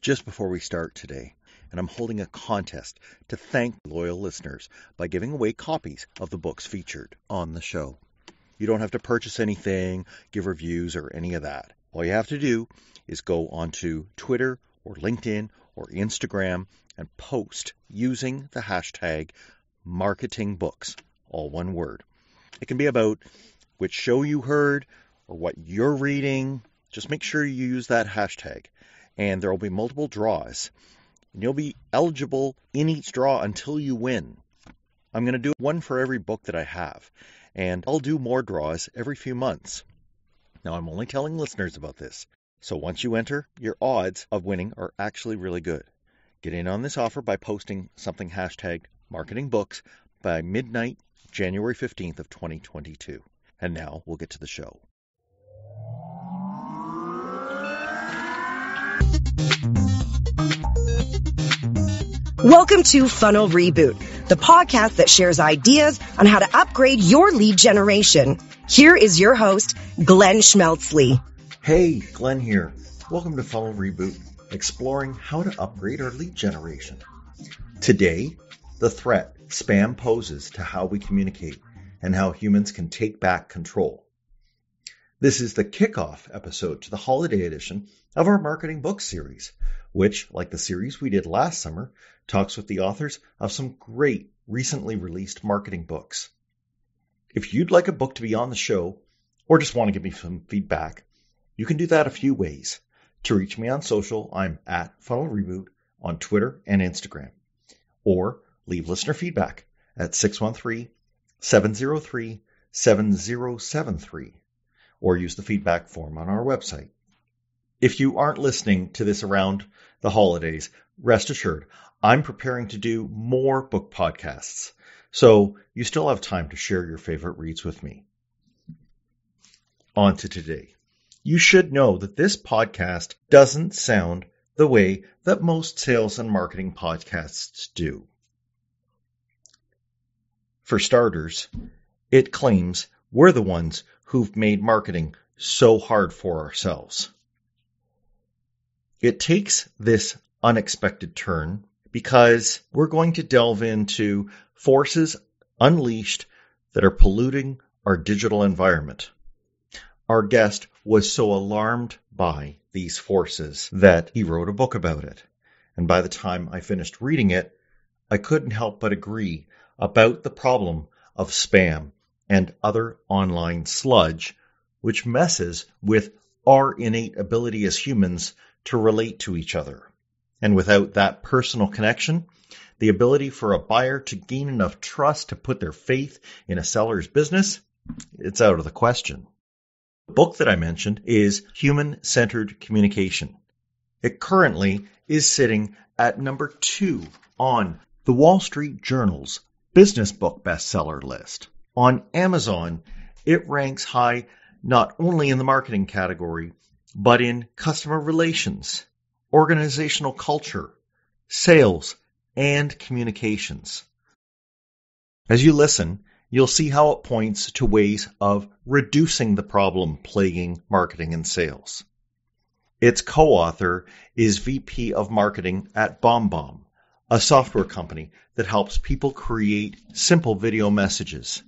just before we start today, and I'm holding a contest to thank loyal listeners by giving away copies of the books featured on the show. You don't have to purchase anything, give reviews, or any of that. All you have to do is go onto Twitter or LinkedIn or Instagram and post using the hashtag marketingbooks, all one word. It can be about which show you heard or what you're reading. Just make sure you use that hashtag, and there will be multiple draws. And you'll be eligible in each draw until you win. I'm going to do one for every book that I have, and I'll do more draws every few months. Now, I'm only telling listeners about this, so once you enter, your odds of winning are actually really good. Get in on this offer by posting something hashtagged marketingbooks by midnight, January 15th of 2022. And now we'll get to the show. Welcome to Funnel Reboot, the podcast that shares ideas on how to upgrade your lead generation. Here is your host, Glenn Schmeltzley. Hey, Glenn here. Welcome to Funnel Reboot, exploring how to upgrade our lead generation. Today, the threat spam poses to how we communicate and how humans can take back control. This is the kickoff episode to the holiday edition of our Marketing Book series, which, like the series we did last summer, talks with the authors of some great recently released marketing books. If you'd like a book to be on the show, or just want to give me some feedback, you can do that a few ways. To reach me on social, I'm at Funnel Reboot on Twitter and Instagram. Or leave listener feedback at 613-703-7073, or use the feedback form on our website. If you aren't listening to this around the holidays, rest assured, I'm preparing to do more book podcasts, so you still have time to share your favorite reads with me. On to today. You should know that this podcast doesn't sound the way that most sales and marketing podcasts do. For starters, it claims we're the ones who've made marketing so hard for ourselves. It takes this unexpected turn because we're going to delve into forces unleashed that are polluting our digital environment. Our guest was so alarmed by these forces that he wrote a book about it. And by the time I finished reading it, I couldn't help but agree about the problem of spam and other online sludge, which messes with our innate ability as humans to relate to each other. And without that personal connection, the ability for a buyer to gain enough trust to put their faith in a seller's business, it's out of the question. The book that I mentioned is Human-Centered Communication. It currently is sitting at number 2 on the Wall Street Journal's business book bestseller list. On Amazon, it ranks high not only in the marketing category, but in customer relations, organizational culture, sales, and communications. As you listen, you'll see how it points to ways of reducing the problem plaguing marketing and sales. Its co-author is VP of Marketing at BombBomb, a software company that helps people create simple video messages.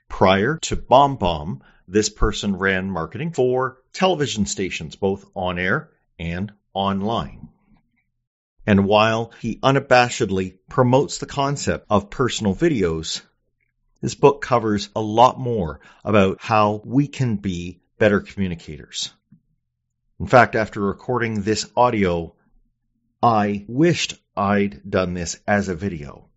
Prior to BombBomb, this person ran marketing for television stations, both on air and online. And while he unabashedly promotes the concept of personal videos, this book covers a lot more about how we can be better communicators. In fact, after recording this audio, I wished I'd done this as a video,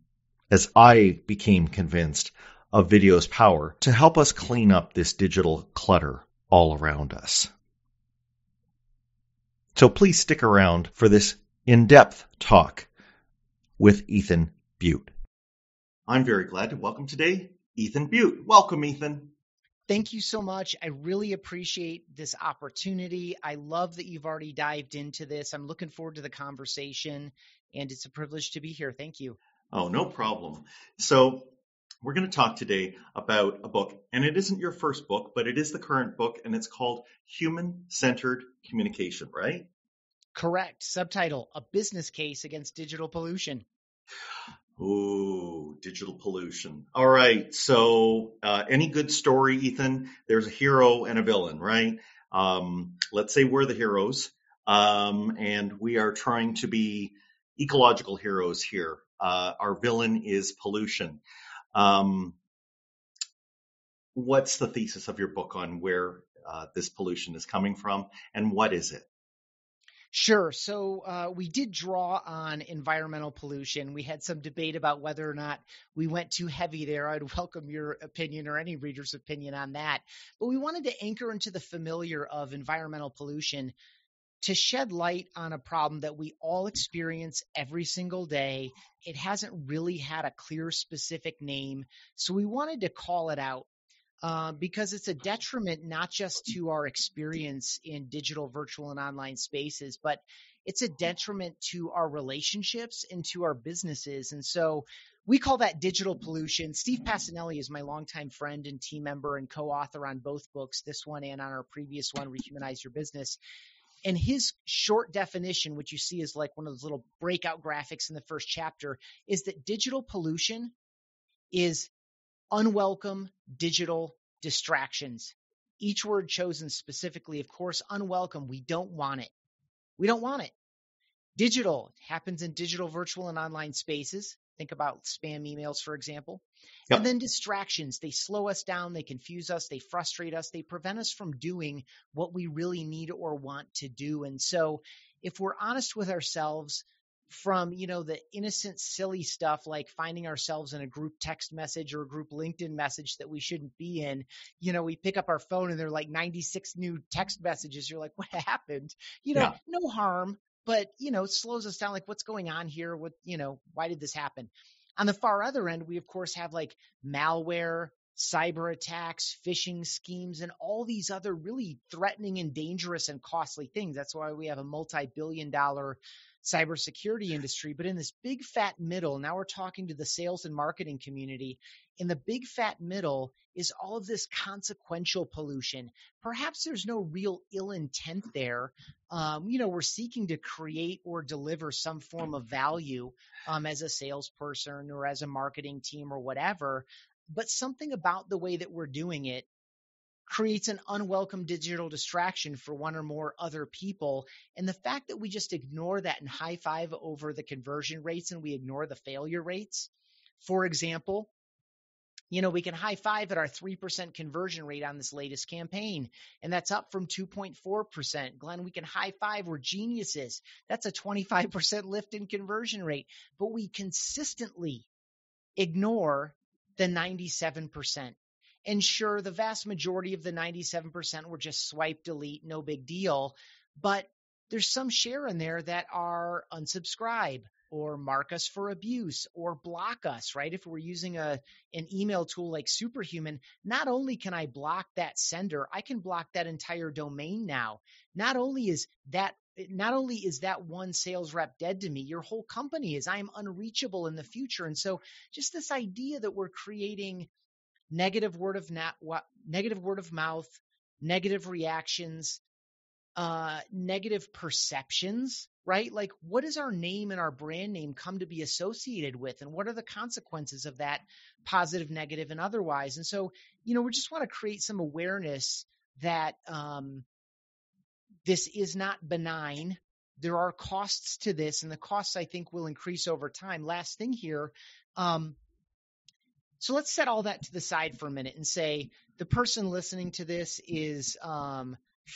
as I became convinced of video's power to help us clean up this digital clutter all around us. So please stick around for this in-depth talk with Ethan Beute. I'm very glad to welcome today Ethan Beute. Welcome, Ethan. Thank you so much. I really appreciate this opportunity. I love that you've already dived into this. I'm looking forward to the conversation, and it's a privilege to be here. Thank you. Oh, no problem. So we're going to talk today about a book, and it isn't your first book, but it is the current book, and it's called Human-Centered Communication, right? Correct. Subtitle, A Business Case Against Digital Pollution. Ooh, digital pollution. All right. So, any good story, Ethan, there's a hero and a villain, right? Let's say we're the heroes, and we are trying to be ecological heroes here. Our villain is pollution. Um, what's the thesis of your book on where this pollution is coming from, and what is it? Sure. So we did draw on environmental pollution. We had some debate about whether or not we went too heavy there. I'd welcome your opinion or any reader's opinion on that. But we wanted to anchor into the familiar of environmental pollution to shed light on a problem that we all experience every single day. It hasn't really had a clear, specific name. So we wanted to call it out. Because it's a detriment not just to our experience in digital, virtual, and online spaces, but it's a detriment to our relationships and to our businesses. And so we call that digital pollution. Steve Pacinelli is my longtime friend and team member and co-author on both books, this one and on our previous one, Rehumanize Your Business. And his short definition, which you see is like one of those little breakout graphics in the first chapter, is that digital pollution is unwelcome digital distractions. Each word chosen specifically, of course, unwelcome. We don't want it. We don't want it. Digital happens in digital, virtual, and online spaces. Think about spam emails, for example. Yep. And then distractions. They slow us down. They confuse us. They frustrate us. They prevent us from doing what we really need or want to do. And so if we're honest with ourselves, from, the innocent, silly stuff like finding ourselves in a group text message or a group LinkedIn message that we shouldn't be in, we pick up our phone and there are like 96 new text messages. You're like, what happened? No harm, but, it slows us down. Like, what's going on here? Why did this happen? On the far other end, we of course have like malware, cyber attacks, phishing schemes, and all these other really threatening and dangerous and costly things. That's why we have a multi-billion-dollar cybersecurity industry. But in this big fat middle, now we're talking to the sales and marketing community, in the big fat middle is all of this consequential pollution. Perhaps there's no real ill intent there. We're seeking to create or deliver some form of value as a salesperson or as a marketing team or whatever. But something about the way that we're doing it creates an unwelcome digital distraction for one or more other people. And the fact that we just ignore that and high five over the conversion rates and we ignore the failure rates. For example, we can high five at our 3% conversion rate on this latest campaign, and that's up from 2.4%. Glenn, we can high five, we're geniuses. That's a 25% lift in conversion rate, but we consistently ignore the 97%. And sure, the vast majority of the 97% were just swipe, delete, no big deal. But there's some share in there that are unsubscribe or mark us for abuse or block us, right? If we're using an email tool like Superhuman, not only can I block that sender, I can block that entire domain now. Not only is that one sales rep dead to me, your whole company is. I am unreachable in the future. And so just this idea that we're creating negative word of mouth, negative reactions, negative perceptions, right? Like, what does our name and our brand name come to be associated with? And what are the consequences of that, positive, negative, and otherwise? And so, we just want to create some awareness that this is not benign. There are costs to this, and the costs, I think, will increase over time. Last thing here. So let's set all that to the side for a minute and say the person listening to this is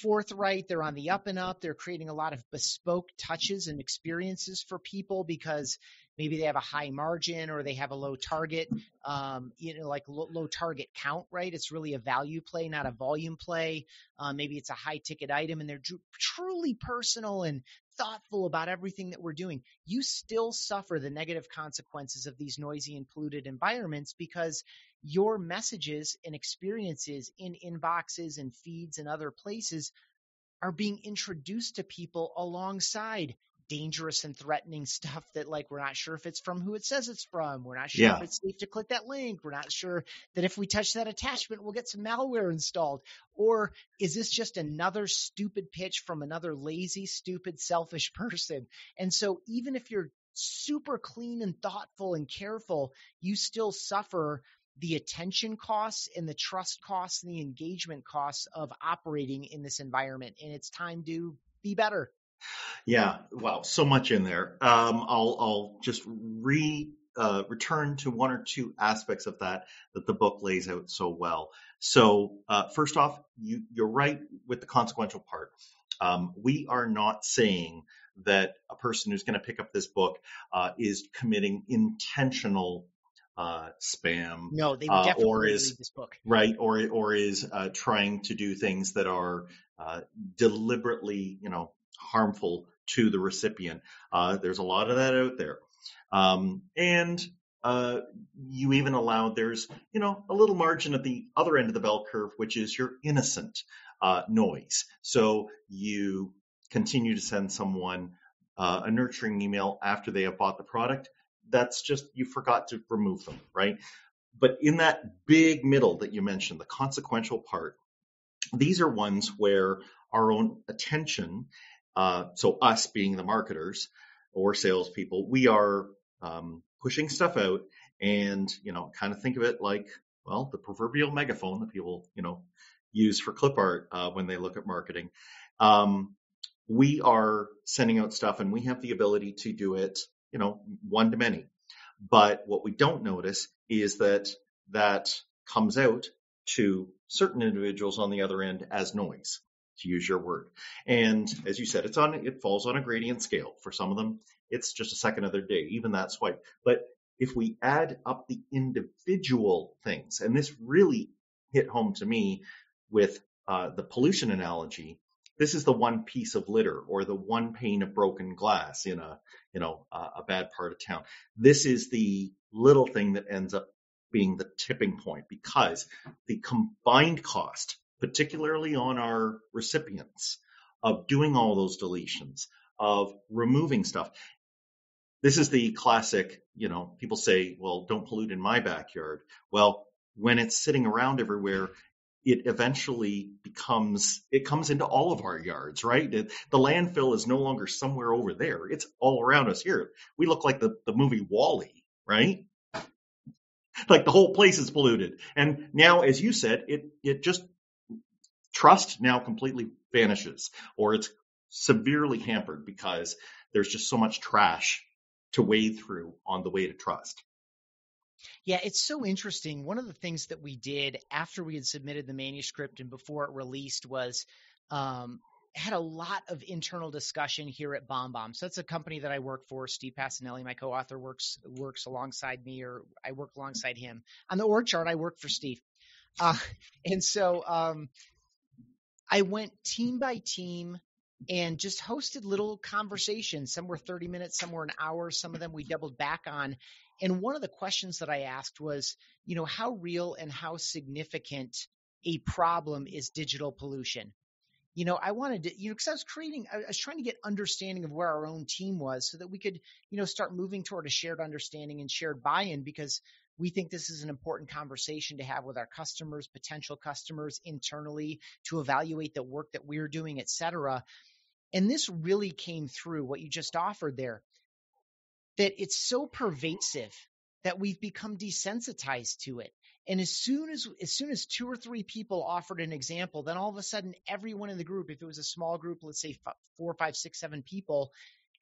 forthright. They're on the up and up. They're creating a lot of bespoke touches and experiences for people because maybe they have a high margin or they have a low target, like low target count, right? It's really a value play, not a volume play. Maybe it's a high ticket item and they're truly personal and thoughtful about everything that we're doing. You still suffer the negative consequences of these noisy and polluted environments because your messages and experiences in inboxes and feeds and other places are being introduced to people alongside dangerous and threatening stuff that like we're not sure if it's from who it says it's from. We're not sure if Yeah. it's safe to click that link. We're not sure that if we touch that attachment, we'll get some malware installed. Or is this just another stupid pitch from another lazy, stupid, selfish person? And so even if you're super clean and thoughtful and careful, you still suffer the attention costs and the trust costs and the engagement costs of operating in this environment. And it's time to be better. Yeah. Wow. So much in there. I'll just return to one or two aspects of that the book lays out so well. So first off, you're right with the consequential part. We are not saying that a person who's going to pick up this book is committing intentional spam. No, they would definitely or read is this book. right, or is trying to do things that are deliberately, harmful to the recipient. There's a lot of that out there, and you even allow there's a little margin at the other end of the bell curve, which is your innocent noise. So you continue to send someone a nurturing email after they have bought the product. That's just, you forgot to remove them, right? But in that big middle that you mentioned, the consequential part, these are ones where our own attention, so us being the marketers or salespeople, we are pushing stuff out and, kind of think of it like, well, the proverbial megaphone that people, use for clip art when they look at marketing. We are sending out stuff and we have the ability to do it, one to many. But what we don't notice is that comes out to certain individuals on the other end as noise, to use your word. And as you said, it falls on a gradient scale. For some of them, it's just a second of their day, even that swipe. But if we add up the individual things, and this really hit home to me with the pollution analogy, this is the one piece of litter or the one pane of broken glass in a bad part of town. This is the little thing that ends up being the tipping point, because the combined cost, particularly on our recipients, of doing all those deletions, of removing stuff. This is the classic, people say, well, don't pollute in my backyard. Well, when it's sitting around everywhere, it eventually comes into all of our yards, right? The landfill is no longer somewhere over there. It's all around us here. We look like the movie WALL-E, right? Like the whole place is polluted. And now, as you said, it just, trust now completely vanishes, or it's severely hampered because there's just so much trash to wade through on the way to trust. Yeah, it's so interesting. One of the things that we did after we had submitted the manuscript and before it released was had a lot of internal discussion here at BombBomb. So that's a company that I work for. Steve Pacinelli, my co-author, works alongside me, or I work alongside him. On the org chart, I work for Steve. And so I went team by team and just hosted little conversations. Some were 30 minutes, some were an hour, some of them we doubled back on. And one of the questions that I asked was, how real and how significant a problem is digital pollution? I wanted to, because I was trying to get understanding of where our own team was so that we could, start moving toward a shared understanding and shared buy-in, because we think this is an important conversation to have with our customers, potential customers, internally, to evaluate the work that we're doing, et cetera. And this really came through what you just offered there, that it's so pervasive that we've become desensitized to it. And as soon as 2 or 3 people offered an example, then all of a sudden everyone in the group, if it was a small group, let's say 4, 5, 6, 7 people,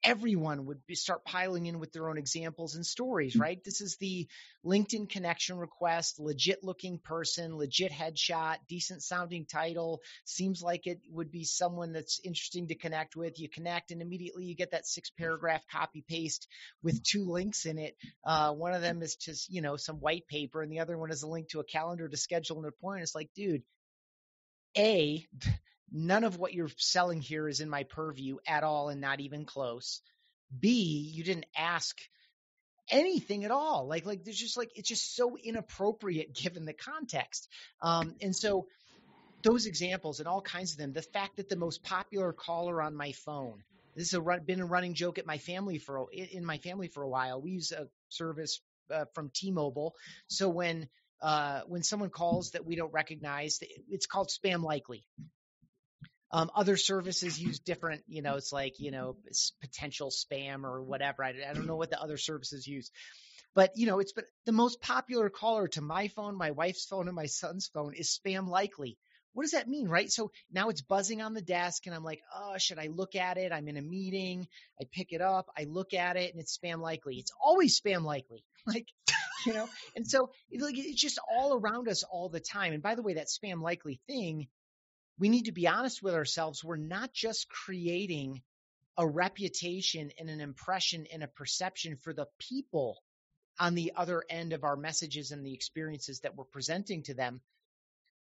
everyone would start piling in with their own examples and stories, right? This is the LinkedIn connection request, legit looking person, legit headshot, decent sounding title. Seems like it would be someone that's interesting to connect with. You connect and immediately you get that 6-paragraph copy paste with 2 links in it. One of them is just, some white paper, and the other one is a link to a calendar to schedule an appointment. It's like, dude, none of what you're selling here is in my purview at all, and not even close. B, you didn't ask anything at all. Like there's just it's just so inappropriate given the context. And so those examples and all kinds of them, the fact that the most popular caller on my phone This has been a running joke at my family in my family for a while. We use a service from T-Mobile. So when someone calls that we don't recognize, it's called spam likely. Other services use different, it's like, it's potential spam or whatever. I don't know what the other services use, but it's been the most popular caller to my phone, my wife's phone, and my son's phone is spam likely. What does that mean, right? So now it's buzzing on the desk and I'm like, oh, should I look at it? I'm in a meeting. I pick it up. I look at it and it's spam likely. It's always spam likely. And so it's just all around us all the time. And by the way, that spam likely thing, we need to be honest with ourselves. We're not just creating a reputation and an impression and a perception for the people on the other end of our messages and the experiences that we're presenting to them.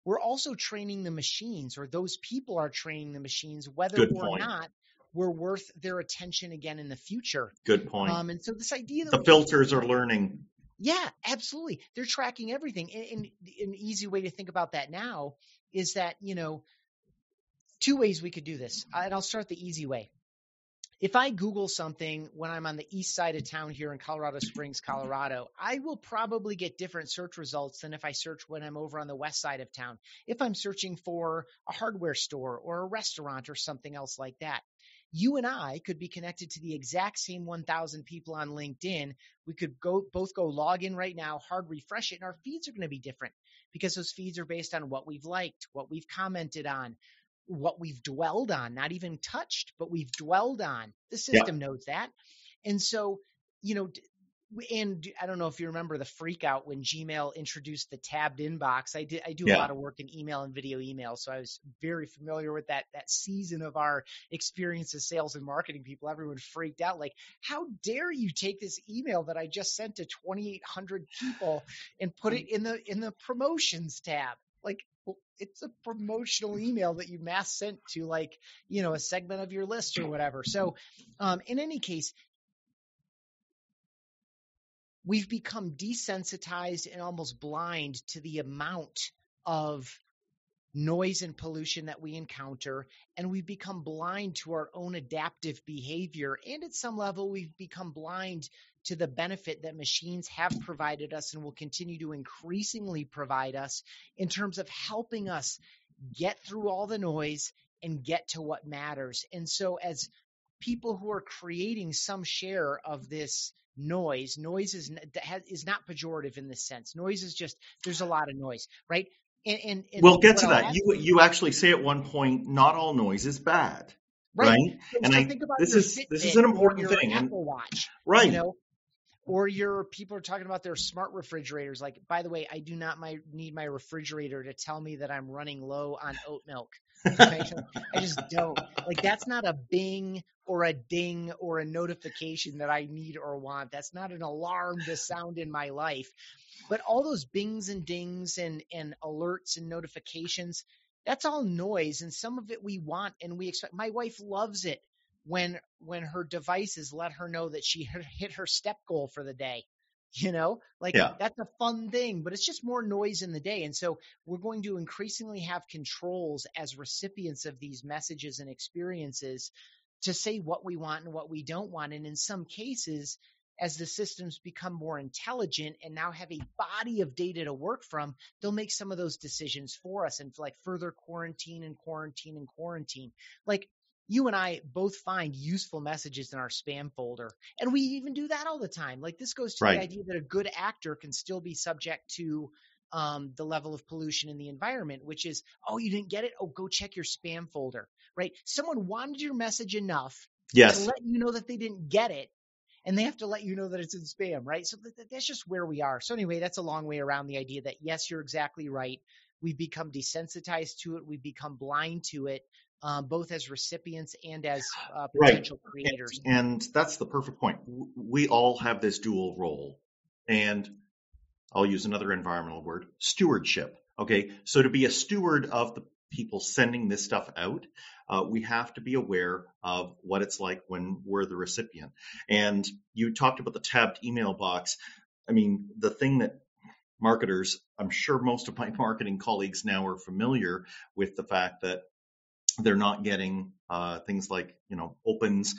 We're also training the machines, or those people are training the machines, whether or not we're worth their attention again in the future. Good point. And so this idea that the filters are learning. Yeah, absolutely. They're tracking everything. And an easy way to think about that now is that, two ways we could do this. And I'll start the easy way. If I Google something when I'm on the east side of town here in Colorado Springs, Colorado, I will probably get different search results than if I search when I'm over on the west side of town. If I'm searching for a hardware store or a restaurant or something else like that, you and I could be connected to the exact same 1,000 people on LinkedIn. We could both go log in right now, hard refresh it, and our feeds are going to be different because those feeds are based on what we've liked, what we've commented on, what we've dwelled on, not even touched, but we've dwelled on. The system knows that. And so, and I don't know if you remember the freak out when Gmail introduced the tabbed inbox. I do a lot of work in email and video email. So I was very familiar with that season of our experience as sales and marketing people. Everyone freaked out. Like, how dare you take this email that I just sent to 2,800 people and put it in the promotions tab? Like, it's a promotional email that you mass sent to a segment of your list or whatever. So in any case, we've become desensitized and almost blind to the amount of noise and pollution that we encounter, and we've become blind to our own adaptive behavior. And at some level, we've become blind to the benefit that machines have provided us and will continue to increasingly provide us in terms of helping us get through all the noise and get to what matters. And so as people who are creating some share of this noise is not pejorative in this sense. Noise is just, there's a lot of noise, right? And we'll get to that. You actually say at one point, not all noise is bad, right? So think about this is an important thing. Apple Watch, right? Or people are talking about their smart refrigerators. Like, by the way, I do not need my refrigerator to tell me that I'm running low on oat milk. I just don't. Like, that's not a bing or a ding or a notification that I need or want. That's not an alarm to sound in my life. But all those bings and dings and alerts and notifications, that's all noise. And some of it we want and we expect. My wife loves it when her devices let her know that she hit her step goal for the day. That's a fun thing, but it's just more noise in the day. And so we're going to increasingly have controls as recipients of these messages and experiences to say what we want and what we don't want. And in some cases, as the systems become more intelligent and now have a body of data to work from, they'll make some of those decisions for us and further quarantine. Like, you and I both find useful messages in our spam folder, and we even do that all the time. Like, this goes to the idea that a good actor can still be subject to the level of pollution in the environment, which is, oh, you didn't get it? Oh, go check your spam folder, right? Someone wanted your message enough to let you know that they didn't get it, and they have to let you know that it's in spam, right? So that's just where we are. So anyway, that's a long way around the idea that, yes, you're exactly right. We've become desensitized to it. We've become blind to it. Both as recipients and as potential creators. And that's the perfect point. We all have this dual role. And I'll use another environmental word, stewardship. Okay, so to be a steward of the people sending this stuff out, we have to be aware of what it's like when we're the recipient. And you talked about the tabbed email box. I mean, the thing that marketers, I'm sure most of my marketing colleagues now are familiar with the fact that They're not getting things like, opens,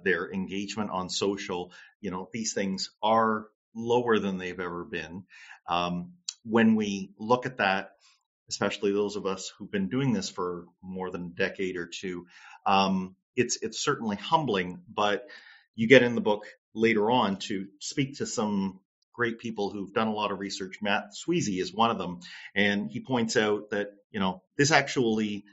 their engagement on social. These things are lower than they've ever been. When we look at that, especially those of us who've been doing this for more than a decade or two, it's certainly humbling. But you get in the book later on to speak to some great people who've done a lot of research. Matt Sweezy is one of them, and he points out that this actually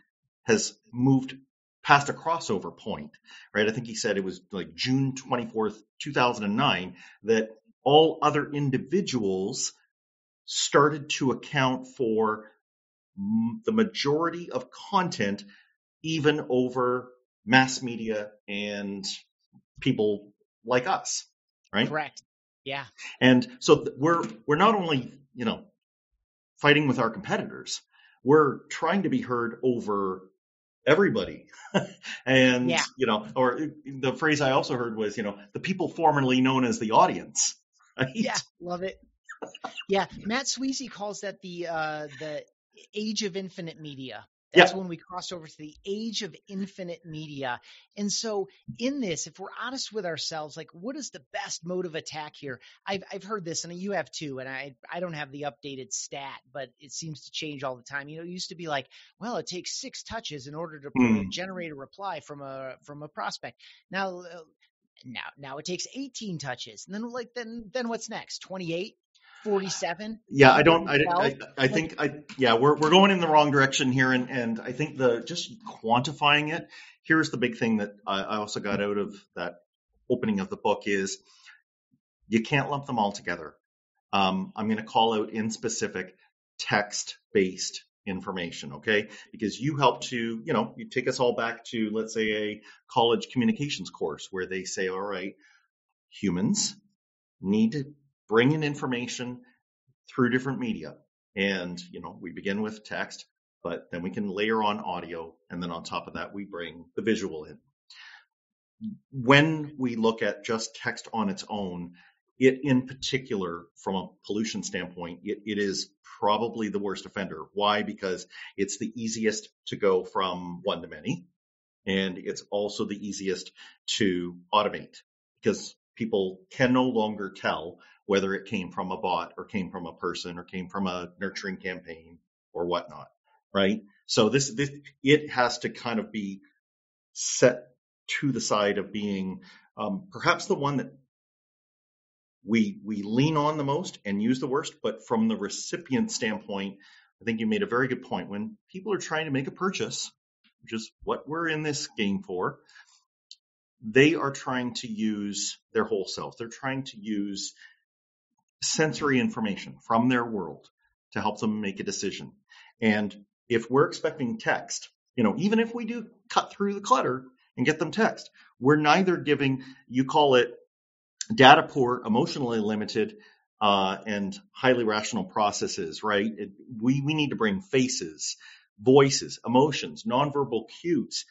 has moved past a crossover point, right? I think he said it was like June 24th, 2009, that all other individuals started to account for the majority of content, even over mass media and people like us, right? Correct. Yeah. And so we're not only, fighting with our competitors, we're trying to be heard over everybody. And, Yeah. or the phrase I also heard was, the people formerly known as the audience. Right? Yeah. Love it. Yeah. Matt Sweezy calls that the age of infinite media. That's when we cross over to the age of infinite media. And so in this, if we're honest with ourselves, like, what is the best mode of attack here? I've heard this, and you have too, and I don't have the updated stat, but it seems to change all the time. It used to be like, well, it takes 6 touches in order to generate a reply from a prospect. Now it takes 18 touches. And then what's next? 28? 47? Yeah, 12? we're going in the wrong direction here. And I think just quantifying it, here's the big thing that I also got out of that opening of the book is you can't lump them all together. I'm going to call out in specific text-based information, okay? Because you help to, you take us all back to, let's say, a college communications course where they say, all right, humans need to bring in information through different media. And, we begin with text, but then we can layer on audio. And then on top of that, we bring the visual in. When we look at just text on its own, it in particular, from a pollution standpoint, it is probably the worst offender. Why? Because it's the easiest to go from one to many. And it's also the easiest to automate because people can no longer tell whether it came from a bot or came from a person or came from a nurturing campaign or whatnot, right? So it has to kind of be set to the side of being perhaps the one that we lean on the most and use the worst. But from the recipient standpoint, I think you made a very good point. When people are trying to make a purchase, which is what we're in this game for, they are trying to use their whole self. They're trying to use sensory information from their world to help them make a decision. And if we're expecting text, even if we do cut through the clutter and get them text, we're neither giving, you call it data poor, emotionally limited, and highly rational processes, right? We need to bring faces, voices, emotions, nonverbal cues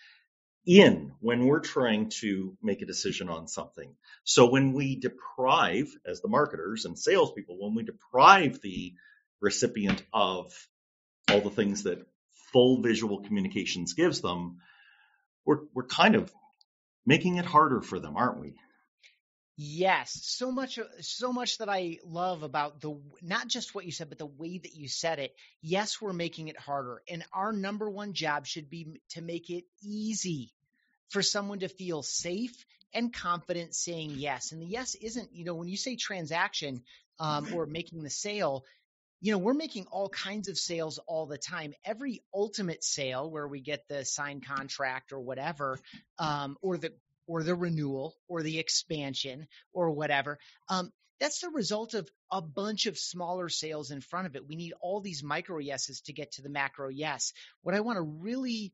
in when we're trying to make a decision on something. So when we deprive, as the marketers and salespeople, when we deprive the recipient of all the things that full visual communications gives them, we're kind of making it harder for them, aren't we? Yes, so much that I love about not just what you said, but the way that you said it. Yes, we're making it harder. And our number one job should be to make it easy for someone to feel safe and confident saying yes. And the yes isn't, when you say transaction or making the sale, we're making all kinds of sales all the time. Every ultimate sale where we get the signed contract or whatever, or the renewal or the expansion or whatever, that's the result of a bunch of smaller sales in front of it. We need all these micro yeses to get to the macro yes. What I want to really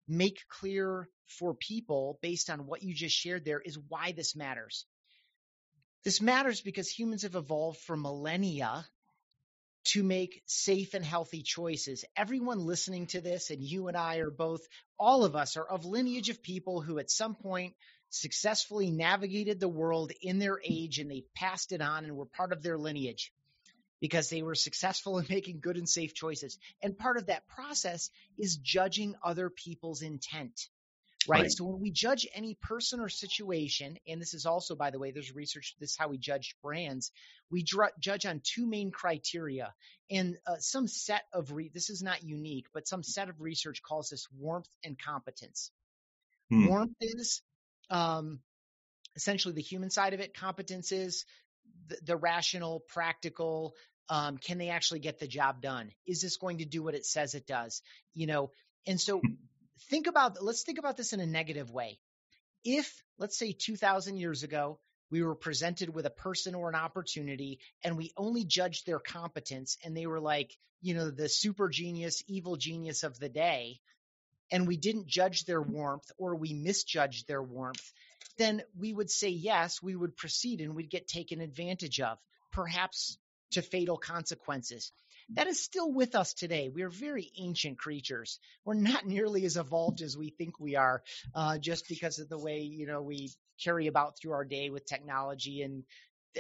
make clear for people based on what you just shared there is why this matters. This matters because humans have evolved for millennia to make safe and healthy choices. Everyone listening to this, and you and I are both, all of us are of lineage of people who at some point successfully navigated the world in their age, and they passed it on and were part of their lineage. because they were successful in making good and safe choices. And part of that process is judging other people's intent, right? So when we judge any person or situation, and this is also, by the way, there's research, this is how we judge brands. We judge on two main criteria, and some set of, this is not unique, but some set of research calls this warmth and competence. Warmth is essentially the human side of it. Competence is the rational, practical, can they actually get the job done? Is this going to do what it says it does? And so let's think about this in a negative way. If, let's say 2,000 years ago, we were presented with a person or an opportunity and we only judged their competence and they were like, the super genius, evil genius of the day, and we didn't judge their warmth or we misjudged their warmth, then we would say yes, we would proceed and we'd get taken advantage of, perhaps to fatal consequences. That is still with us today. We are very ancient creatures. We're not nearly as evolved as we think we are, just because of the way, we carry about through our day with technology and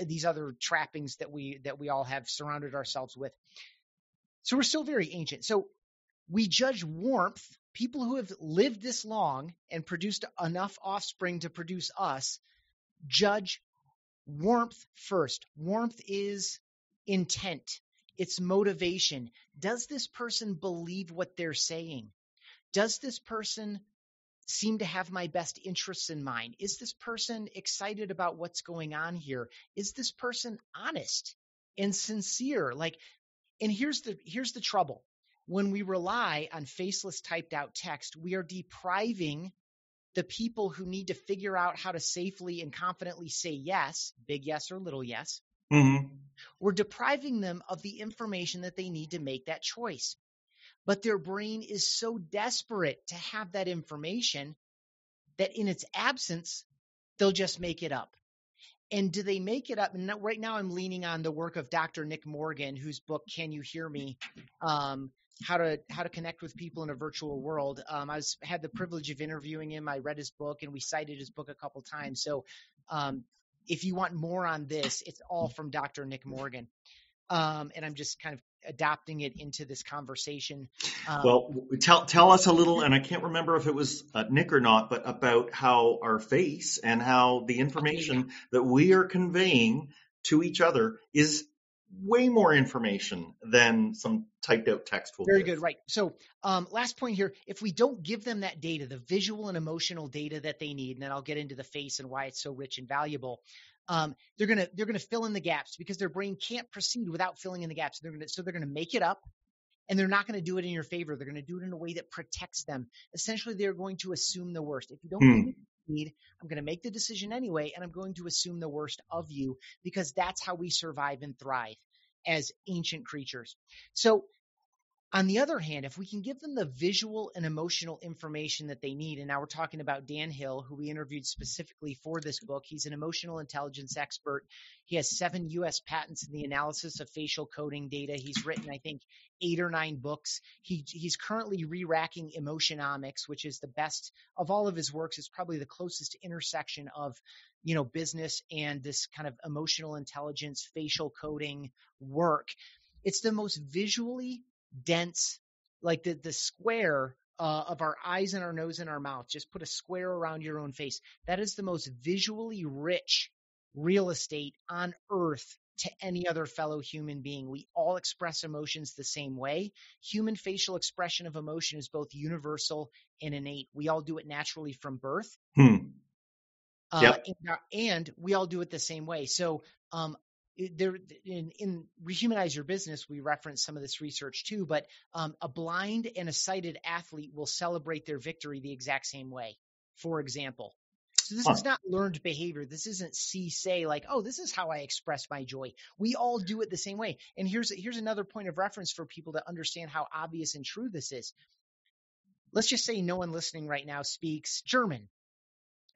these other trappings that we all have surrounded ourselves with. So we're still very ancient. So we judge warmth. People who have lived this long and produced enough offspring to produce us judge warmth first. Warmth is intent. It's motivation. Does this person believe what they're saying? Does this person seem to have my best interests in mind? Is this person excited about what's going on here? Is this person honest and sincere? And here's the trouble. When we rely on faceless typed out text, we are depriving the people who need to figure out how to safely and confidently say yes, big yes or little yes. We're depriving them of the information that they need to make that choice. But their brain is so desperate to have that information that in its absence, they'll just make it up. And do they make it up? And right now I'm leaning on the work of Dr. Nick Morgan, whose book, Can You Hear Me? How to connect with people in a virtual world. I had the privilege of interviewing him. I read his book and we cited his book a couple times. So if you want more on this, it's all from Dr. Nick Morgan. And I'm just kind of adopting it into this conversation. Well, tell us a little, and I can't remember if it was Nick or not, but about how our face and how the information that we are conveying to each other is way more information than some typed out text will Very give. good. Right. So last point here, if we don't give them that data, the visual and emotional data that they need, and then I'll get into the face and why it's so rich and valuable, they're going to fill in the gaps because their brain can't proceed without filling in the gaps. So they're going to make it up, and they're not going to do it in your favor. They're going to do it in a way that protects them. Essentially, they're going to assume the worst. If you don't give me what you need, I'm going to make the decision anyway, and I'm going to assume the worst of you because that's how we survive and thrive as ancient creatures. So on the other hand, if we can give them the visual and emotional information that they need, and now we're talking about Dan Hill, who we interviewed specifically for this book. He's an emotional intelligence expert. He has 7 U.S. patents in the analysis of facial coding data. He's written, I think, 8 or 9 books. He's currently re-racking Emotionomics, which is the best of all of his works. It's probably the closest intersection of, business and this kind of emotional intelligence, facial coding work. It's the most visually dense, like the square of our eyes and our nose and our mouth. Just put a square around your own face. That is the most visually rich real estate on earth to any other fellow human being. We all express emotions the same way. Human facial expression of emotion is both universal and innate. We all do it naturally from birth. And we all do it the same way. So in Rehumanize Your Business, we reference some of this research too, but a blind and a sighted athlete will celebrate their victory the exact same way, for example. So this is not learned behavior. This isn't say like, oh, this is how I express my joy. We all do it the same way. And here's another point of reference for people to understand how obvious and true this is. Let's just say no one listening right now speaks German,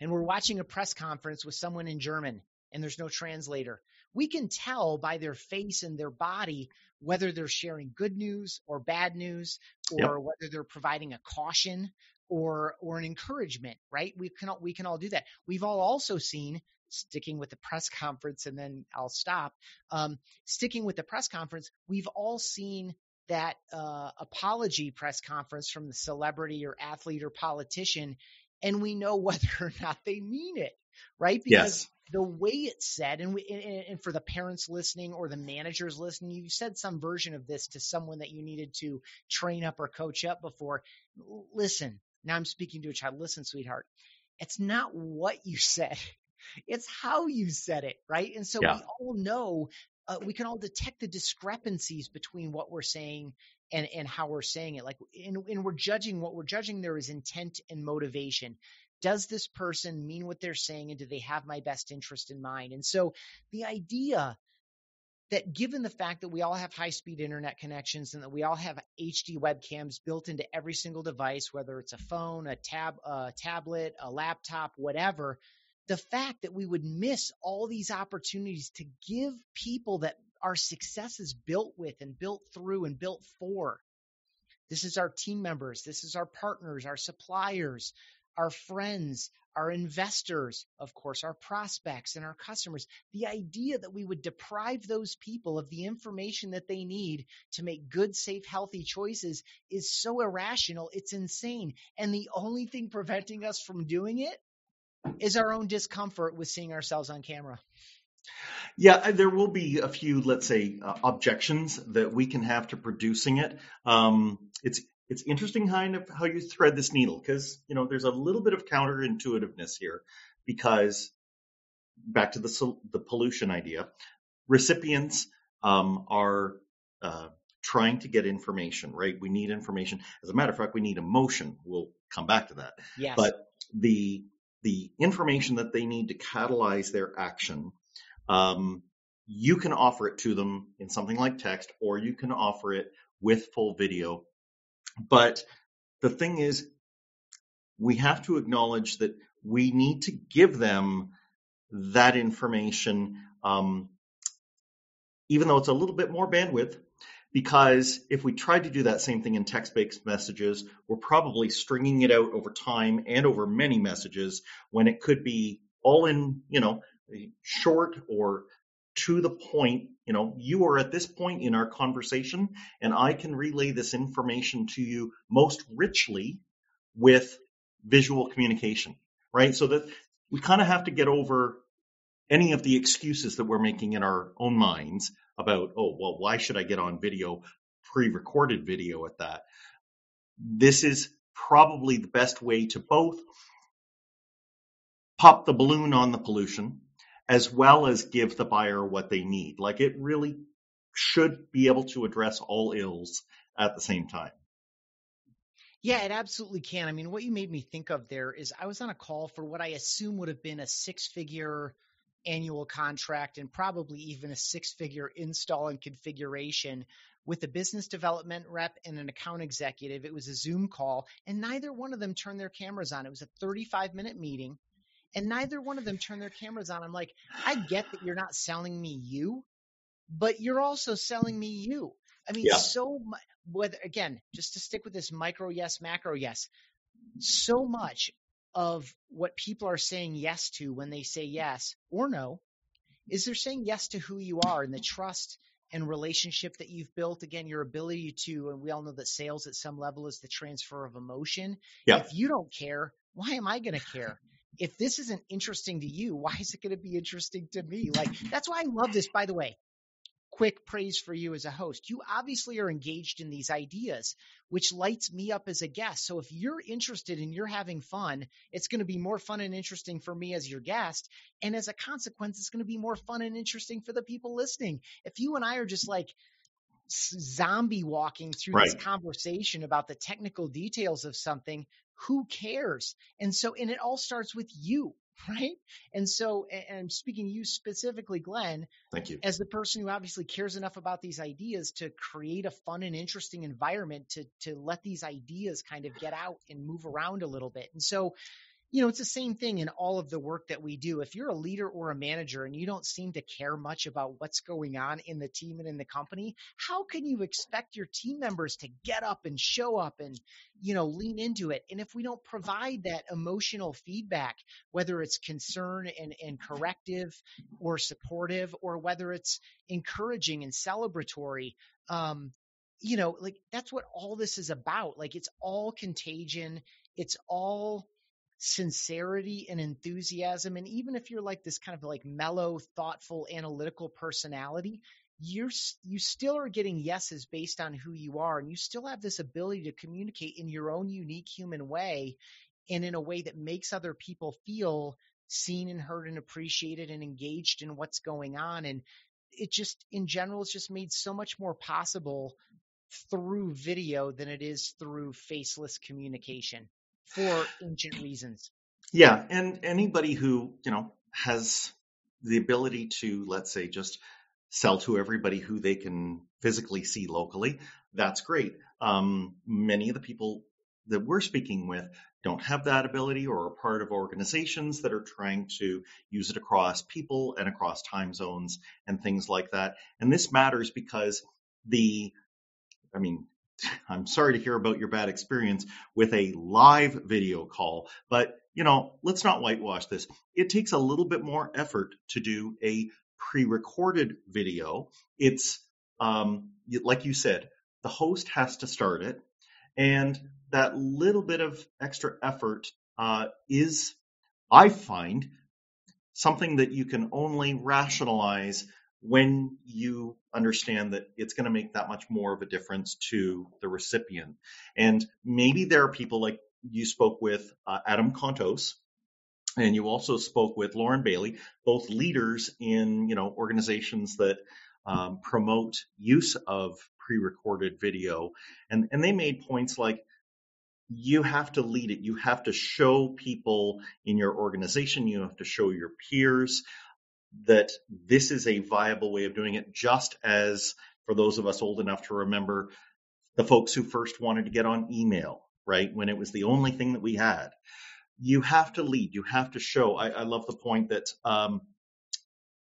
and we're watching a press conference with someone in German, and there's no translator. We can tell by their face and their body whether they're sharing good news or bad news, or whether they're providing a caution or an encouragement, right? We can all do that. We've all also seen sticking with the press conference, and then I'll stop. Sticking with the press conference, we've all seen that apology press conference from the celebrity or athlete or politician, and we know whether or not they mean it, right? Because the way it's said, and for the parents listening or the managers listening, you've said some version of this to someone that you needed to train up or coach up before. Listen, now I'm speaking to a child. Listen, sweetheart, it's not what you said. It's how you said it, right? And so we all know, we can all detect the discrepancies between what we're saying and how we're saying it. Like, and we're judging, what we're judging there is intent and motivation. Does this person mean what they're saying, and do they have my best interest in mind? And so the idea that, given the fact that we all have high-speed internet connections and that we all have HD webcams built into every single device, whether it's a phone, a tablet, a laptop, whatever, the fact that we would miss all these opportunities to give people that our success is built with and built through and built for. This is our team members. This is our partners, our suppliers, our friends, our investors, of course, our prospects and our customers. The idea that we would deprive those people of the information that they need to make good, safe, healthy choices is so irrational. It's insane. And the only thing preventing us from doing it is our own discomfort with seeing ourselves on camera. Yeah, there will be a few, let's say, objections that we can have to producing it. It's interesting kind of how you thread this needle, because, there's a little bit of counterintuitiveness here, because back to the pollution idea, recipients are trying to get information, right? We need information. As a matter of fact, we need emotion. We'll come back to that. Yes. But the information that they need to catalyze their action, you can offer it to them in something like text, or you can offer it with full video. But the thing is, we have to acknowledge that we need to give them that information, even though it's a little bit more bandwidth, because if we tried to do that same thing in text-based messages, we're probably stringing it out over time and over many messages, when it could be all in, short or to the point. You are at this point in our conversation, and I can relay this information to you most richly with visual communication, right? So that we kind of have to get over any of the excuses that we're making in our own minds about, why should I get on video, pre-recorded video at that? This is probably the best way to both pop the balloon on the pollution, as well as give the buyer what they need. Like, it really should be able to address all ills at the same time. Yeah, it absolutely can. I mean, what you made me think of there is, I was on a call for what I assume would have been a 6-figure annual contract, and probably even a 6-figure install and configuration, with a business development rep and an account executive. It was a Zoom call, and neither one of them turned their cameras on. It was a 35-minute meeting, and neither one of them turned their cameras on. I'm like, I get that you're not selling me you, but you're also selling me you. I mean, so much, whether, again, just to stick with this micro yes, macro yes, so much of what people are saying yes to when they say yes or no is they're saying yes to who you are and the trust and relationship that you've built. Again, your ability to, and we all know that sales at some level is the transfer of emotion. Yeah. If you don't care, why am I going to care? If this isn't interesting to you, why is it going to be interesting to me? Like, that's why I love this, by the way. Quick praise for you as a host. You obviously are engaged in these ideas, which lights me up as a guest. So if you're interested and you're having fun, it's going to be more fun and interesting for me as your guest. And as a consequence, it's going to be more fun and interesting for the people listening. If you and I are just like zombie walking through this conversation about the technical details of something, who cares? And it all starts with you, right? And so, and speaking to you specifically, Glenn, thank you, as the person who obviously cares enough about these ideas to create a fun and interesting environment to let these ideas kind of get out and move around a little bit. And so it's the same thing in all of the work that we do. If you're a leader or a manager and you don't seem to care much about what's going on in the team and in the company, how can you expect your team members to get up and show up and, lean into it? And if we don't provide that emotional feedback, whether it's concern and corrective or supportive, or whether it's encouraging and celebratory, like that's what all this is about. Like it's all contagion. It's all sincerity and enthusiasm. And even if you're like this kind of like mellow, thoughtful, analytical personality, you still are getting yeses based on who you are. And you still have this ability to communicate in your own unique human way and in a way that makes other people feel seen and heard and appreciated and engaged in what's going on. And it just, in general, it's just made so much more possible through video than it is through faceless communication for ancient reasons. Yeah. And anybody who, has the ability to, let's say, just sell to everybody who they can physically see locally, that's great. Many of the people that we're speaking with don't have that ability or are part of organizations that are trying to use it across people and across time zones and things like that. And this matters because I'm sorry to hear about your bad experience with a live video call, but let's not whitewash this. It takes a little bit more effort to do a pre-recorded video. It's like you said, the host has to start it, and that little bit of extra effort is, I find, something that you can only rationalize when you understand that it's going to make that much more of a difference to the recipient. And maybe there are people like you spoke with Adam Contos, and you also spoke with Lauren Bailey, both leaders in organizations that promote use of pre-recorded video. And they made points like, you have to lead it. You have to show people in your organization, you have to show your peers that this is a viable way of doing it, just as for those of us old enough to remember the folks who first wanted to get on email, right, when it was the only thing that we had. You have to lead. You have to show. I love the point that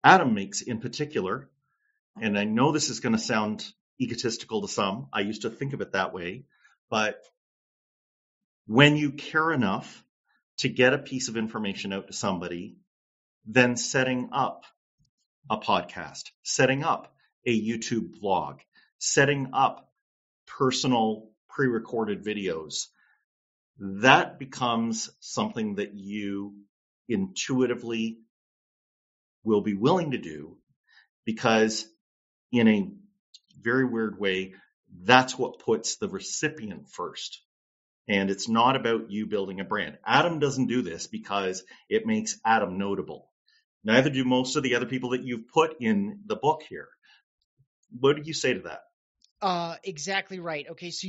Adam makes in particular, and I know this is going to sound egotistical to some. I used to think of it that way, but when you care enough to get a piece of information out to somebody, then setting up a podcast, setting up a YouTube vlog, setting up personal pre-recorded videos, that becomes something that you intuitively will be willing to do, because in a very weird way, that's what puts the recipient first. And it's not about you building a brand. Adam doesn't do this because it makes Adam notable. Neither do most of the other people that you've put in the book here. What do you say to that? Exactly right. Okay, so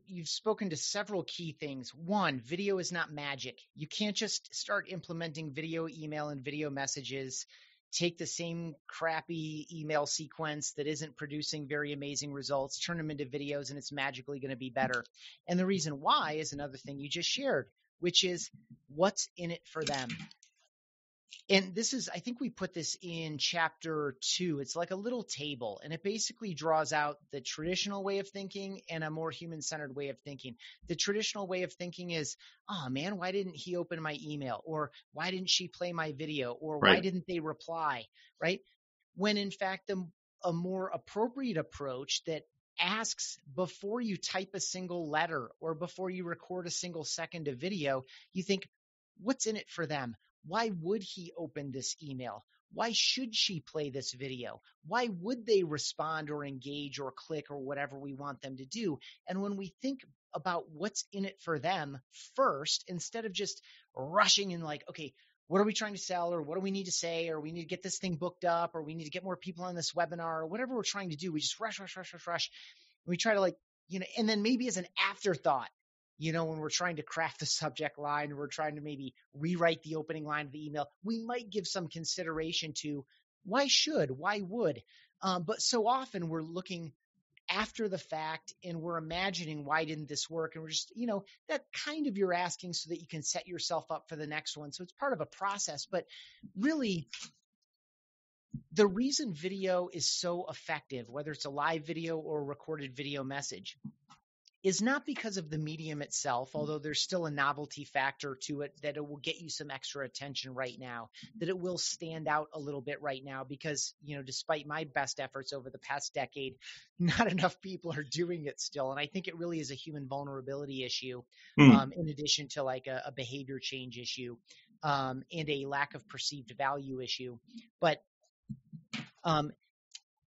you've spoken to several key things. One, video is not magic. You can't just start implementing video email and video messages, take the same crappy email sequence that isn't producing very amazing results, turn them into videos, and it's magically going to be better. And the reason why is another thing you just shared, which is what's in it for them. And this is, I think we put this in chapter 2. It's like a little table, and it basically draws out the traditional way of thinking and a more human-centered way of thinking. The traditional way of thinking is, oh man, why didn't he open my email? Or why didn't she play my video? Or why didn't they reply? Right? When in fact, a more appropriate approach that asks before you type a single letter or before you record a single second of video, you think, what's in it for them? Why would he open this email? Why should she play this video? Why would they respond or engage or click or whatever we want them to do? And when we think about what's in it for them first, instead of just rushing in like, okay, what are we trying to sell, or what do we need to say, or we need to get this thing booked up, or we need to get more people on this webinar, or whatever we're trying to do, we just rush. We try to and then maybe as an afterthought, when we're trying to craft the subject line, or we're trying to maybe rewrite the opening line of the email, we might give some consideration to why would. But so often we're looking after the fact and we're imagining why didn't this work, and we're just, that kind of you're asking so that you can set yourself up for the next one. So it's part of a process, but really the reason video is so effective, whether it's a live video or a recorded video message, is not because of the medium itself, although there's still a novelty factor to it, that it will get you some extra attention right now, that it will stand out a little bit right now because, despite my best efforts over the past decade, not enough people are doing it still. And I think it really is a human vulnerability issue, in addition to like a behavior change issue, and a lack of perceived value issue. But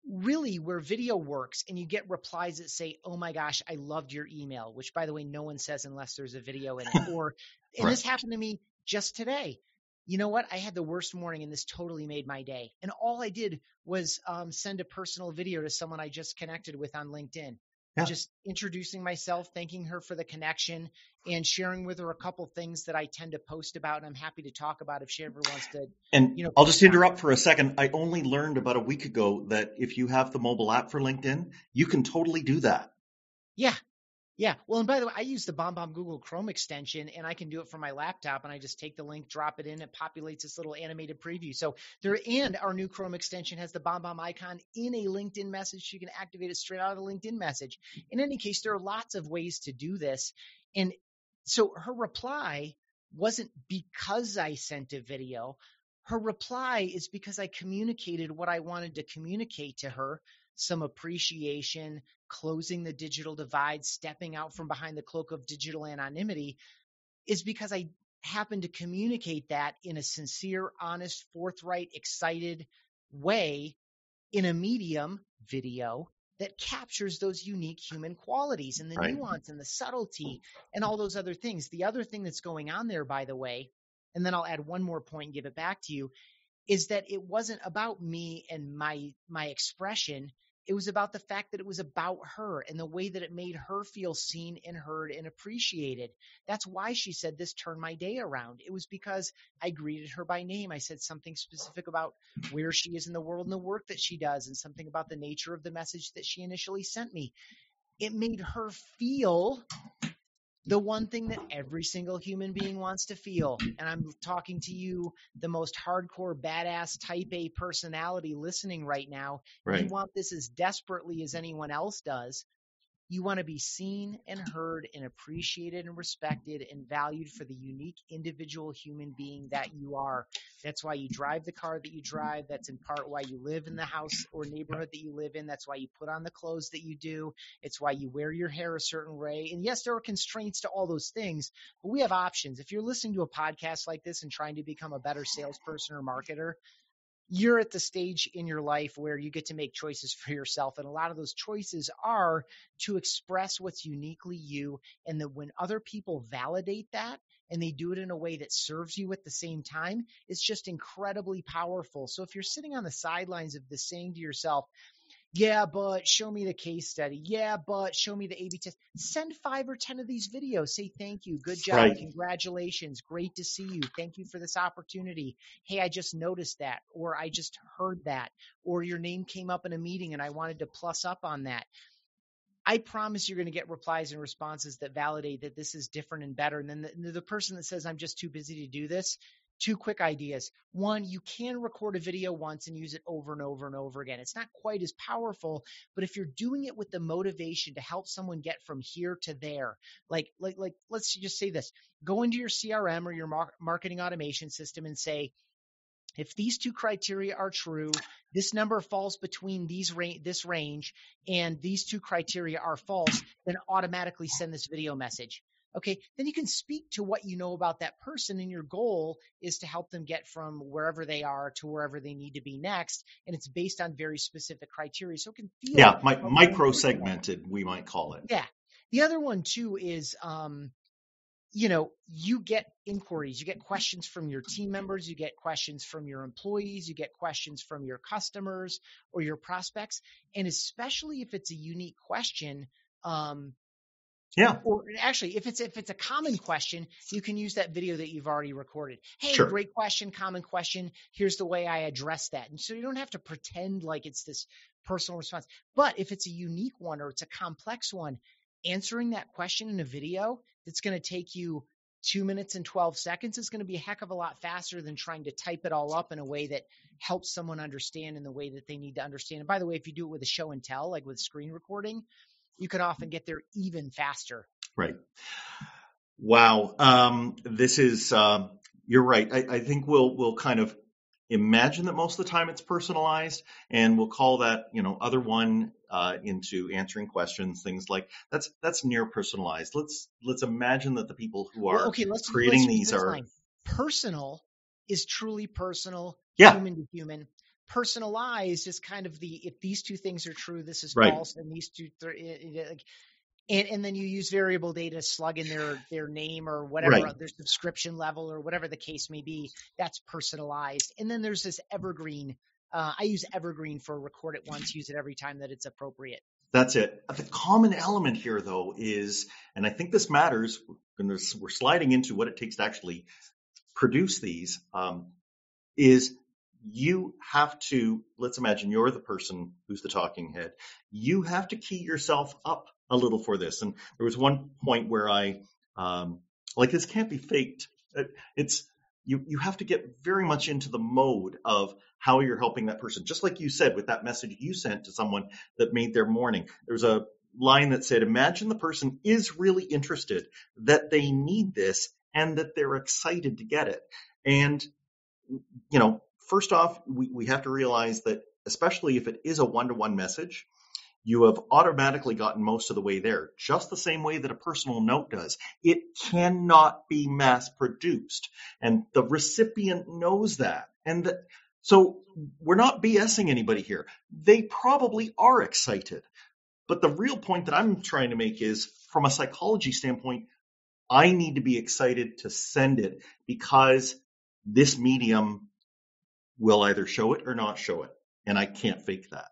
really where video works and you get replies that say, oh my gosh, I loved your email, which by the way, no one says unless there's a video in it. And right. This happened to me just today. You know what? I had the worst morning and this totally made my day. And all I did was send a personal video to someone I just connected with on LinkedIn. Yeah. Just introducing myself, thanking her for the connection, and sharing with her a couple things that I tend to post about, and I'm happy to talk about if she ever wants to. And I'll just interrupt for a second. I only learned about a week ago that if you have the mobile app for LinkedIn, you can totally do that. Yeah. Well, and by the way, I use the BombBomb Google Chrome extension, and I can do it from my laptop, and I just take the link, drop it in, it populates this little animated preview. So and our new Chrome extension has the BombBomb icon in a LinkedIn message. You can activate it straight out of the LinkedIn message. In any case, there are lots of ways to do this. And so her reply wasn't because I sent a video. Her reply is because I communicated what I wanted to communicate to her. Some appreciation, closing the digital divide, stepping out from behind the cloak of digital anonymity, is because I happen to communicate that in a sincere, honest, forthright, excited way in a medium, video, that captures those unique human qualities and the right. nuance and the subtlety and all those other things. The other thing that's going on there, by the way, and then I'll add one more point and give it back to you, is that it wasn't about me and my expression. It was about the fact that it was about her and the way that it made her feel seen and heard and appreciated. That's why she said this turned my day around. It was because I greeted her by name. I said something specific about where she is in the world and the work that she does, and something about the nature of the message that she initially sent me. It made her feel the one thing that every single human being wants to feel. And I'm talking to you, the most hardcore, badass type A personality listening right now. Right. You want this as desperately as anyone else does. You want to be seen and heard and appreciated and respected and valued for the unique individual human being that you are. That's why you drive the car that you drive. That's in part why you live in the house or neighborhood that you live in. That's why you put on the clothes that you do. It's why you wear your hair a certain way. And yes, there are constraints to all those things, but we have options. If you're listening to a podcast like this and trying to become a better salesperson or marketer, you're at the stage in your life where you get to make choices for yourself. And a lot of those choices are to express what's uniquely you. And that when other people validate that and they do it in a way that serves you at the same time, it's just incredibly powerful. So if you're sitting on the sidelines of this saying to yourself, yeah, but show me the case study. Yeah, but show me the A/B test. Send 5 or 10 of these videos. Say thank you. Good job. Right. Congratulations. Great to see you. Thank you for this opportunity. Hey, I just noticed that, or I just heard that, or your name came up in a meeting and I wanted to plus up on that. I promise you're going to get replies and responses that validate that this is different and better. And then the person that says, I'm just too busy to do this. 2 quick ideas. 1, you can record a video once and use it over and over and over again. It's not quite as powerful, but if you're doing it with the motivation to help someone get from here to there, like let's just say this, go into your CRM or your marketing automation system and say, if these 2 criteria are true, this number falls between this range, and these 2 criteria are false, then automatically send this video message. Okay, then you can speak to what you know about that person, and your goal is to help them get from wherever they are to wherever they need to be next, and it's based on very specific criteria. So it can feel micro-segmented, we might call it. Yeah. The other one too is, you get inquiries, you get questions from your team members, you get questions from your employees, you get questions from your customers or your prospects, and especially if it's a unique question, Yeah. Or actually, if it's a common question, you can use that video that you've already recorded. Hey, Sure. great question, common question. Here's the way I address that. And so you don't have to pretend like it's this personal response. But if it's a unique one or it's a complex one, answering that question in a video that's going to take you 2 minutes and 12 seconds is going to be a heck of a lot faster than trying to type it all up in a way that helps someone understand in the way that they need to understand. And by the way, if you do it with a show and tell, like with screen recording, you can often get there even faster. Right. Wow. This is, you're right. I think we'll kind of imagine that most of the time it's personalized, and we'll call that, other one, into answering questions, things like that's near personalized. Let's imagine that the people who are Let's creating use these this are line. Personal is truly personal, Yeah. human to human. Personalized is kind of if these two things are true, this is Right. false, and these two, and then you use variable data to slug in their name or whatever, Right. their subscription level or whatever the case may be. That's personalized. And then there's this evergreen. I use evergreen for record it once, use it every time that it's appropriate. That's it. The common element here, though, is, and I think this matters, and we're sliding into what it takes to actually produce these, is you have to, let's imagine you're the person who's the talking head. You have to key yourself up a little for this. And there was one point where this can't be faked. You have to get very much into the mode of how you're helping that person. Just like you said with that message you sent to someone that made their morning. There's a line that said, imagine the person is really interested, that they need this, and that they're excited to get it. And, first off, we have to realize that, especially if it is a one-to-one message, you have automatically gotten most of the way there, just the same way that a personal note does. It cannot be mass produced, and the recipient knows that. And so we're not BSing anybody here. They probably are excited. But the real point that I'm trying to make is, from a psychology standpoint, I need to be excited to send it because this medium will either show it or not show it. And I can't fake that.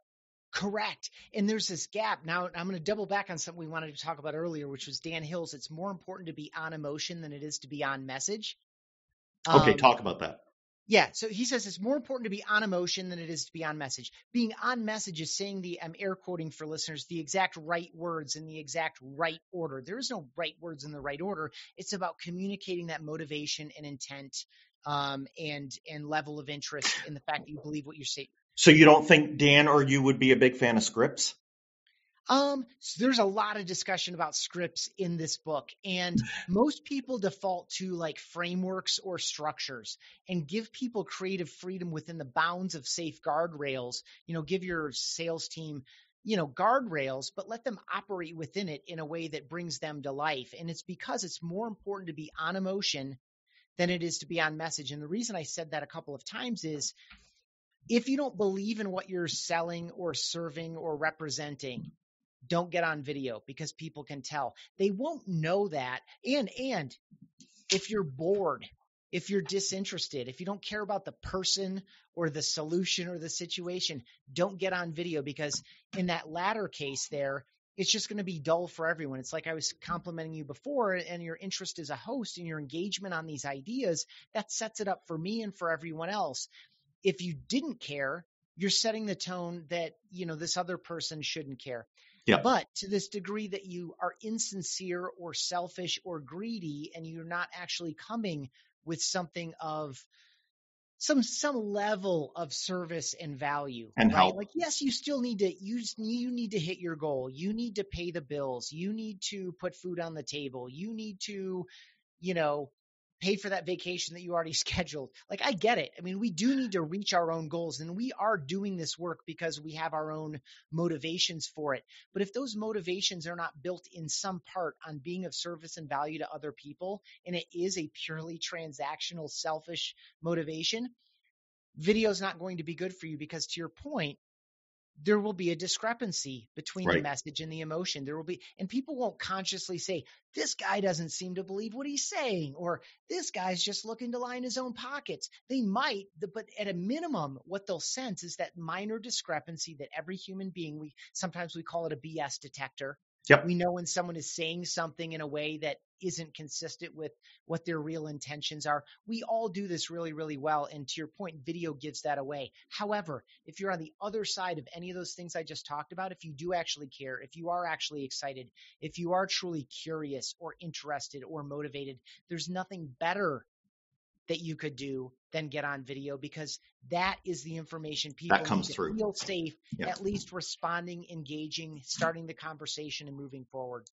Correct. And there's this gap. Now, I'm going to double back on something we wanted to talk about earlier, which was Dan Hill's. It's more important to be on emotion than it is to be on message. Okay, talk about that. Yeah. So he says it's more important to be on emotion than it is to be on message. Being on message is saying I'm air quoting for listeners, the exact right words in the exact right order. There is no right words in the right order. It's about communicating that motivation and intent, and level of interest in the fact that you believe what you're saying. So you don't think Dan or you would be a big fan of scripts? So there's a lot of discussion about scripts in this book, and most people default to like frameworks or structures and give people creative freedom within the bounds of safe guardrails. Give your sales team, guardrails, but let them operate within it in a way that brings them to life. And it's because it's more important to be on emotion than it is to be on message. And the reason I said that a couple of times is, if you don't believe in what you're selling or serving or representing, don't get on video, because people can tell. They won't know that. And if you're bored, if you're disinterested, if you don't care about the person or the solution or the situation, don't get on video, because in that latter case there, it's just going to be dull for everyone. It's like I was complimenting you before, and your interest as a host and your engagement on these ideas, that sets it up for me and for everyone else. If you didn't care, you're setting the tone that, this other person shouldn't care. Yeah. But to this degree that you are insincere or selfish or greedy, and you're not actually coming with something of some level of service and value, and right? help. Like, yes, you still need to you need to hit your goal. You need to pay the bills. You need to put food on the table. You need to, pay for that vacation that you already scheduled. Like, I get it. I mean, we do need to reach our own goals, and we are doing this work because we have our own motivations for it. But if those motivations are not built in some part on being of service and value to other people, and it is a purely transactional, selfish motivation, video is not going to be good for you, because, to your point, there will be a discrepancy between the message and the emotion. There will be, and people won't consciously say, this guy doesn't seem to believe what he's saying, or this guy's just looking to line his own pockets. They might, but at a minimum, what they'll sense is that minor discrepancy that every human being, sometimes we call it a BS detector, Yep. We know when someone is saying something in a way that isn't consistent with what their real intentions are. We all do this really, really well. And to your point, video gives that away. However, if you're on the other side of any of those things I just talked about, if you do actually care, if you are actually excited, if you are truly curious or interested or motivated, there's nothing better that you could do than get on video, because that is the information people That comes need to through. feel safe, Yeah. at least responding, engaging, starting the conversation and moving forward.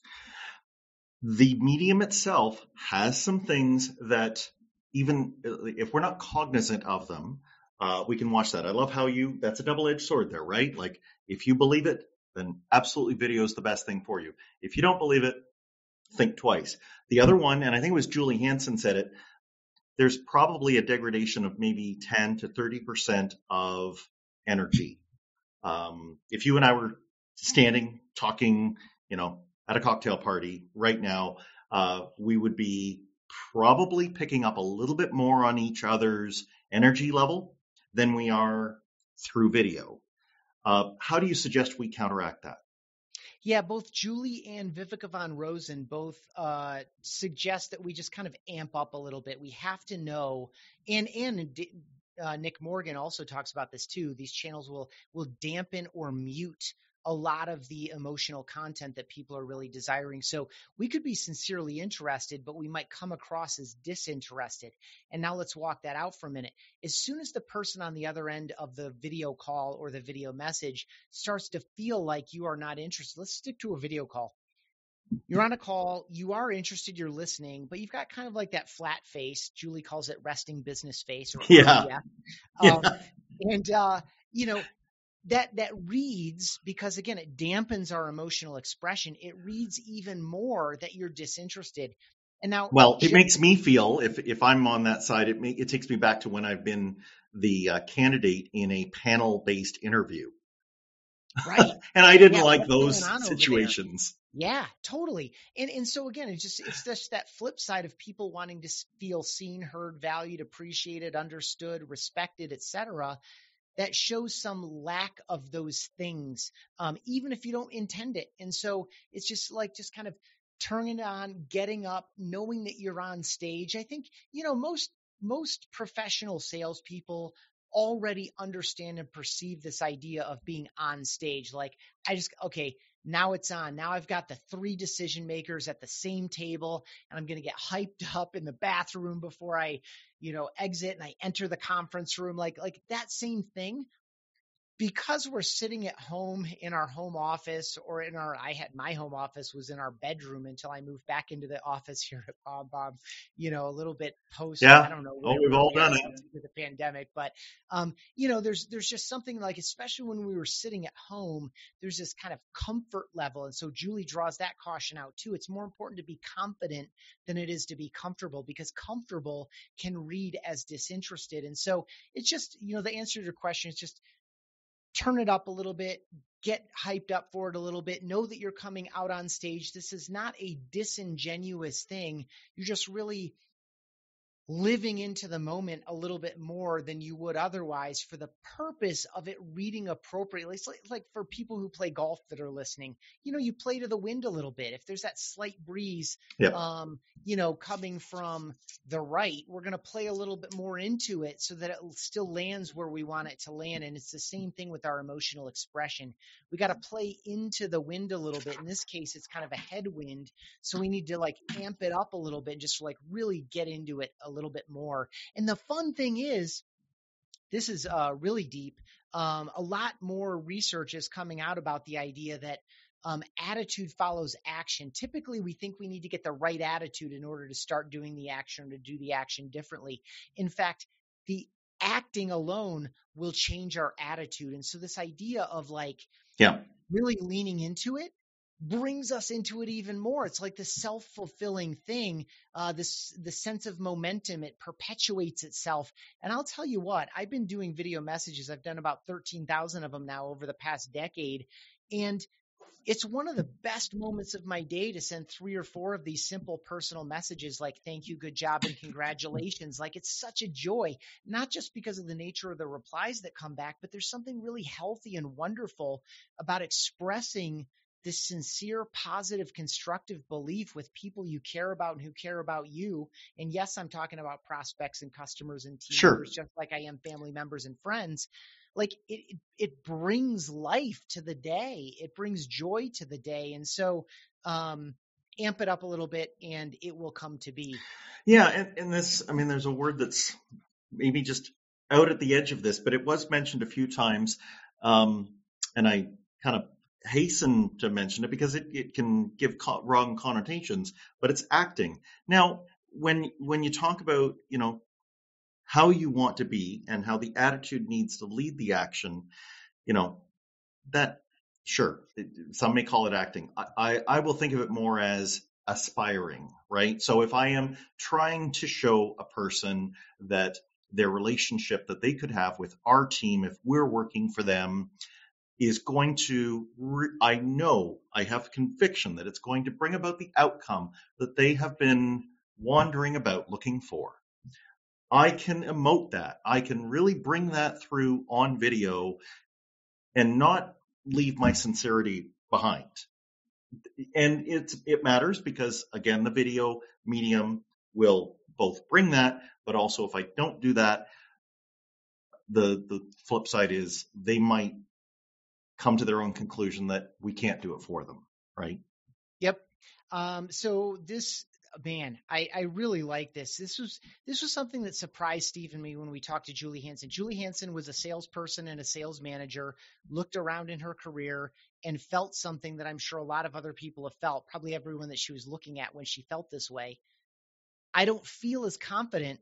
The medium itself has some things that, even if we're not cognizant of them, we can watch that. I love how that's a double-edged sword there, right? Like, if you believe it, then absolutely video is the best thing for you. If you don't believe it, think twice. The other one, and I think it was Julie Hansen said it, there's probably a degradation of maybe 10 to 30% of energy. If you and I were standing, talking, at a cocktail party right now, we would be probably picking up a little bit more on each other's energy level than we are through video. How do you suggest we counteract that? Yeah, both Julie and Viveka von Rosen both suggest that we just kind of amp up a little bit. We have to know, and Nick Morgan also talks about this too. These channels will dampen or mute a lot of the emotional content that people are really desiring. So we could be sincerely interested, but we might come across as disinterested. And now let's walk that out for a minute. As soon as the person on the other end of the video call or the video message starts to feel like you are not interested, let's stick to a video call. You're on a call, you are interested, you're listening, but you've got kind of like that flat face. Julie calls it resting business face, or yeah. And that reads, because again, it dampens our emotional expression. It reads even more that you're disinterested. And now, well, it makes me feel, if I'm on that side, it takes me back to when I've been the candidate in a panel-based interview. Right. And I didn't like those situations. Yeah, totally. And so again, it's just that flip side of people wanting to feel seen, heard, valued, appreciated, understood, respected, etc. That shows some lack of those things, even if you don't intend it. And so it's just kind of turning it on, getting up, knowing that you're on stage. I think, most professional salespeople already understand and perceive this idea of being on stage. Like, okay, now it's on. Now I've got the 3 decision makers at the same table, and I'm going to get hyped up in the bathroom before I, exit and I enter the conference room, like that same thing. Because we're sitting at home in our home office, or my home office was in our bedroom until I moved back into the office here at BombBomb, a little bit post, I don't know. We've all done it. With the pandemic, but, there's just something like, especially when we were sitting at home, there's this kind of comfort level. And so Julie draws that caution out too. It's more important to be confident than it is to be comfortable, because comfortable can read as disinterested. And so it's just, the answer to your question is just, turn it up a little bit, get hyped up for it a little bit, know that you're coming out on stage. This is not a disingenuous thing. You're just really living into the moment a little bit more than you would otherwise, for the purpose of it reading appropriately. It's like for people who play golf that are listening, you play to the wind a little bit. If there's that slight breeze, coming from the right, we're going to play a little bit more into it so that it still lands where we want it to land. And it's the same thing with our emotional expression. We got to play into the wind a little bit. In this case, it's kind of a headwind. So we need to amp it up a little bit, just really get into it a little bit more. And the fun thing is, this is really deep. A lot more research is coming out about the idea that attitude follows action. Typically, we think we need to get the right attitude in order to start doing the action, or to do the action differently. In fact, the acting alone will change our attitude. And so this idea of really leaning into it brings us into it even more. It's like the self-fulfilling thing, the sense of momentum. It perpetuates itself. And I'll tell you what, I've been doing video messages. I've done about 13,000 of them now over the past decade. And it's one of the best moments of my day to send 3 or 4 of these simple personal messages like thank you, good job, and congratulations. It's such a joy, not just because of the nature of the replies that come back, but there's something really healthy and wonderful about expressing this sincere, positive, constructive belief with people you care about and who care about you. And yes, I'm talking about prospects and customers and team Sure. members, just like I am family members and friends. Like it brings life to the day. It brings joy to the day. And so, amp it up a little bit and it will come to be. Yeah. And this, I mean, there's a word that's maybe just out at the edge of this, but it was mentioned a few times. And I kind of hasten to mention it because it can give wrong connotations, but it's acting. Now, when you talk about, how you want to be and how the attitude needs to lead the action, that, sure, some may call it acting. I will think of it more as aspiring, right? So if I am trying to show a person that their relationship that they could have with our team, if we're working for them, is going to, I know, I have conviction that it's going to bring about the outcome that they have been wandering about looking for. I can emote that. I can really bring that through on video and not leave my sincerity behind. And it matters because, again, the video medium will both bring that, but also if I don't do that, the flip side is they might come to their own conclusion that we can't do it for them, right? Yep. So this, man, I really like this. This was something that surprised Steve and me when we talked to Julie Hansen. Julie Hansen was a salesperson and a sales manager, looked around in her career and felt something that I'm sure a lot of other people have felt, probably everyone that she was looking at when she felt this way. I don't feel as confident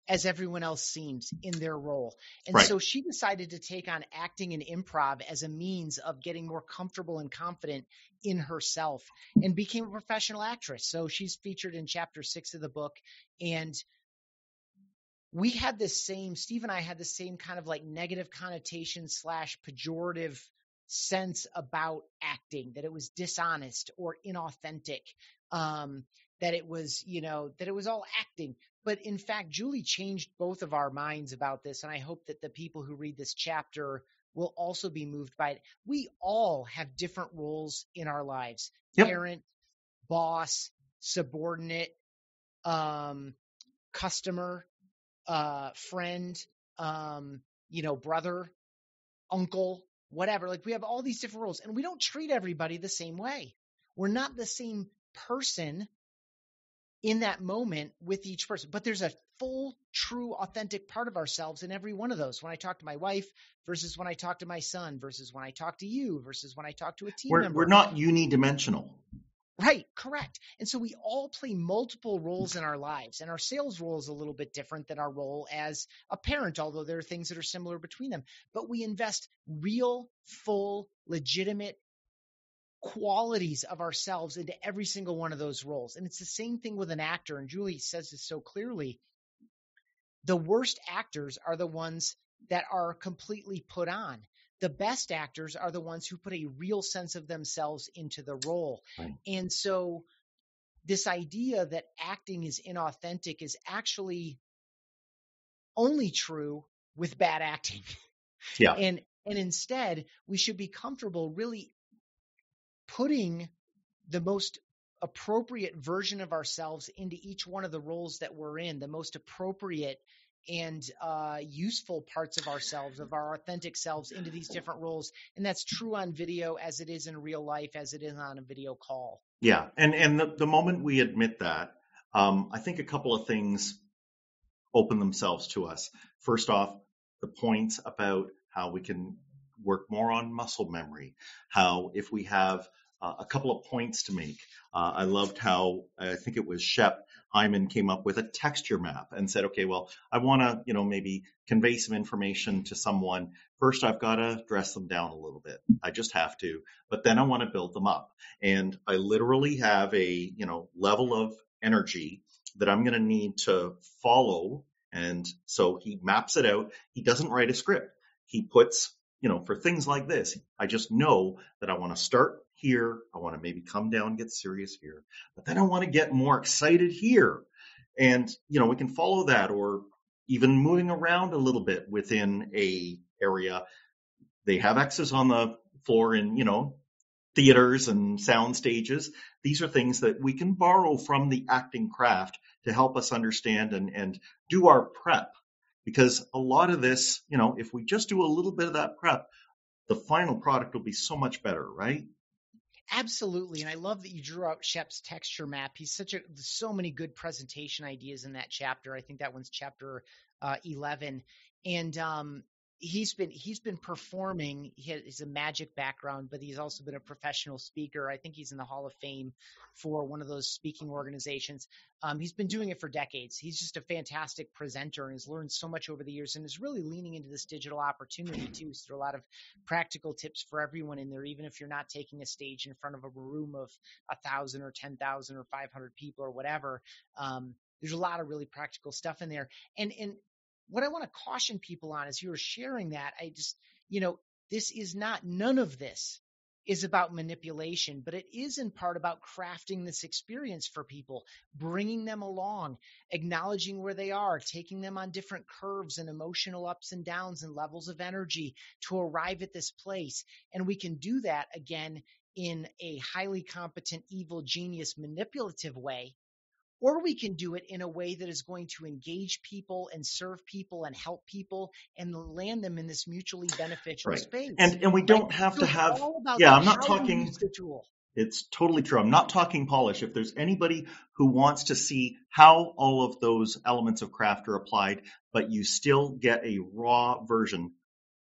as everyone else seems in their role. And Right. So she decided to take on acting and improv as a means of getting more comfortable and confident in herself and became a professional actress. So she's featured in chapter 6 of the book. And we had this same, Steve and I had the same kind of like negative connotation / pejorative sense about acting, that it was dishonest or inauthentic, that it was, that it was all acting. But in fact, Julie changed both of our minds about this. And I hope that the people who read this chapter will also be moved by it. We all have different roles in our lives. Yep. Parent, boss, subordinate, customer, friend, brother, uncle, whatever. Like we have all these different roles and we don't treat everybody the same way. We're not the same person in that moment with each person, but there's a full, true, authentic part of ourselves in every one of those. When I talk to my wife versus when I talk to my son versus when I talk to you versus when I talk to a team member. We're not unidimensional. Right. Correct. And so we all play multiple roles in our lives, and our sales role is a little bit different than our role as a parent, although there are things that are similar between them, but we invest real, full, legitimate qualities of ourselves into every single one of those roles. And it's the same thing with an actor. And Julie says this so clearly. The worst actors are the ones that are completely put on. The best actors are the ones who put a real sense of themselves into the role. Right. And so this idea that acting is inauthentic is actually only true with bad acting. Yeah. And instead, we should be comfortable really putting the most appropriate version of ourselves into each one of the roles that we're in, the most appropriate and useful parts of ourselves, of our authentic selves, into these different roles. And that's true on video as it is in real life, as it is on a video call. Yeah. And the moment we admit that, I think a couple of things open themselves to us. First off, the points about how we can work more on muscle memory, how if we have a couple of points to make. I loved how, I think it was Shep Hyman came up with a texture map and said, okay, well, I want to, maybe convey some information to someone. First, I've got to dress them down a little bit. I just have to, but then I want to build them up. And I literally have a, level of energy that I'm going to need to follow. And so he maps it out. He doesn't write a script. He puts, for things like this, I just know that I want to start here. I want to maybe come down, get serious here, but then I want to get more excited here. And, we can follow that, or even moving around a little bit within a area. They have X's on the floor in, theaters and sound stages. These are things that we can borrow from the acting craft to help us understand and do our prep. Because a lot of this, if we just do a little bit of that prep, the final product will be so much better, right? Absolutely. And I love that you drew out Shep's texture map. He's so many good presentation ideas in that chapter. I think that one's chapter 11. And he's been performing. He's a magic background, but he's also been a professional speaker. I think he's in the Hall of Fame for one of those speaking organizations. He's been doing it for decades. He's just a fantastic presenter and has learned so much over the years and is really leaning into this digital opportunity too. So there are a lot of practical tips for everyone in there, even if you're not taking a stage in front of a room of 1,000 or 10,000 or 500 people or whatever. There's a lot of really practical stuff in there. And what I want to caution people on is you were sharing that. None of this is about manipulation, but it is in part about crafting this experience for people, bringing them along, acknowledging where they are, taking them on different curves and emotional ups and downs and levels of energy to arrive at this place. And we can do that again in a highly competent, evil, genius, manipulative way. Or we can do it in a way that is going to engage people and serve people and help people and land them in this mutually beneficial space. And we don't have to have, I'm not talking, the tool. It's totally true. I'm not talking polish. If there's anybody who wants to see how all of those elements of craft are applied, but you still get a raw version,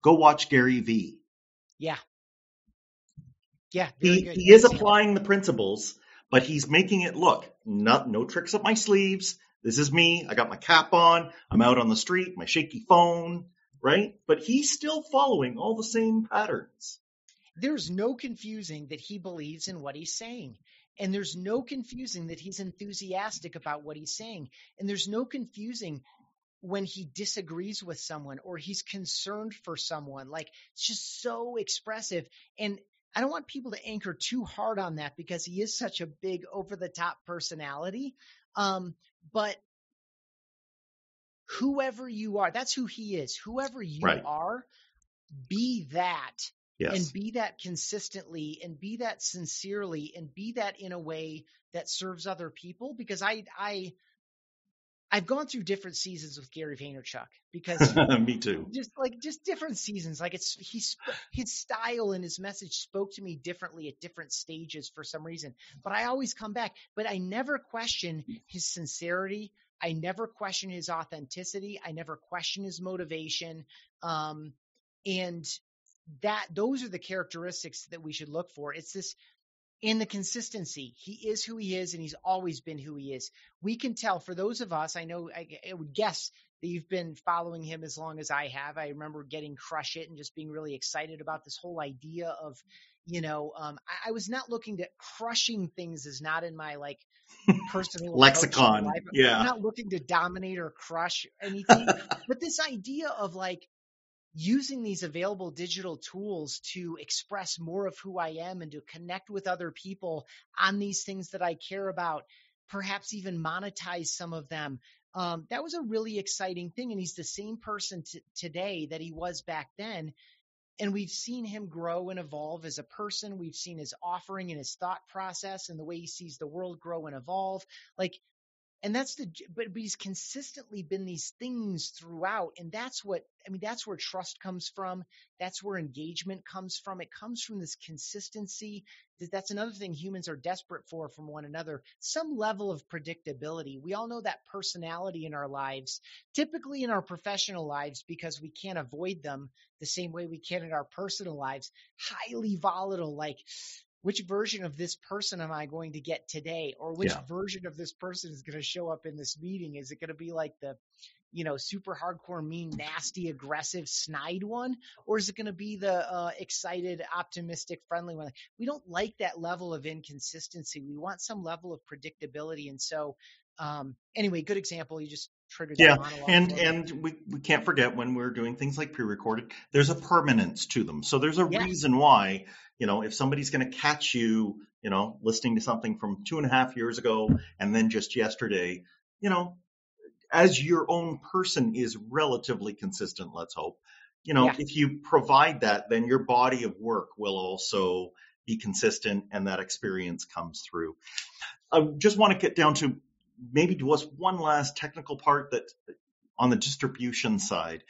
go watch Gary Vee. Yeah. He is applying the principles, but he's making it look, no tricks up my sleeves. This is me. I got my cap on. I'm out on the street, my shaky phone, right? But he's still following all the same patterns. There's no confusing that he believes in what he's saying. And there's no confusing that he's enthusiastic about what he's saying. And there's no confusing when he disagrees with someone or he's concerned for someone. Like, it's just so expressive. And I don't want people to anchor too hard on that because he is such a big over-the-top personality. But whoever you are, that's who he is. Whoever you are, be that. Yes. And be that consistently and be that sincerely and be that in a way that serves other people. Because I've gone through different seasons with Gary Vaynerchuk because me too. Just different seasons. Like his style and his message spoke to me differently at different stages for some reason. But I always come back. But I never question his sincerity. I never question his authenticity. I never question his motivation. And those are the characteristics that we should look for. It's this. In the consistency, he is who he is, and he's always been who he is. We can tell for those of us, I would guess that you've been following him as long as I have. I remember getting Crush It and just being really excited about this whole idea of, I was not looking to crushing things is not in my personal lexicon. Yeah. I'm not looking to dominate or crush anything, but this idea of using these available digital tools to express more of who I am and to connect with other people on these things that I care about, perhaps even monetize some of them. That was a really exciting thing. And he's the same person today that he was back then. And we've seen him grow and evolve as a person. We've seen his offering and his thought process and the way he sees the world grow and evolve. And but he's consistently been these things throughout. And that's where trust comes from. That's where engagement comes from. It comes from this consistency. That's another thing humans are desperate for from one another. Some level of predictability. We all know that personality in our lives, typically in our professional lives, because we can't avoid them the same way we can in our personal lives, highly volatile, which version of this person am I going to get today? Or which version of this person is going to show up in this meeting? Is it going to be the, super hardcore, mean, nasty, aggressive, snide one? Or is it going to be the excited, optimistic, friendly one? We don't like that level of inconsistency. We want some level of predictability. And so, anyway, good example. You just triggered that monologue. And we can't forget when we're doing things like pre-recorded, there's a permanence to them. So there's a reason why, if somebody's going to catch you, listening to something from 2.5 years ago and then just yesterday, as your own person is relatively consistent, let's hope, if you provide that, then your body of work will also be consistent and that experience comes through. I just want to get down to maybe to us one last technical part that on the distribution side,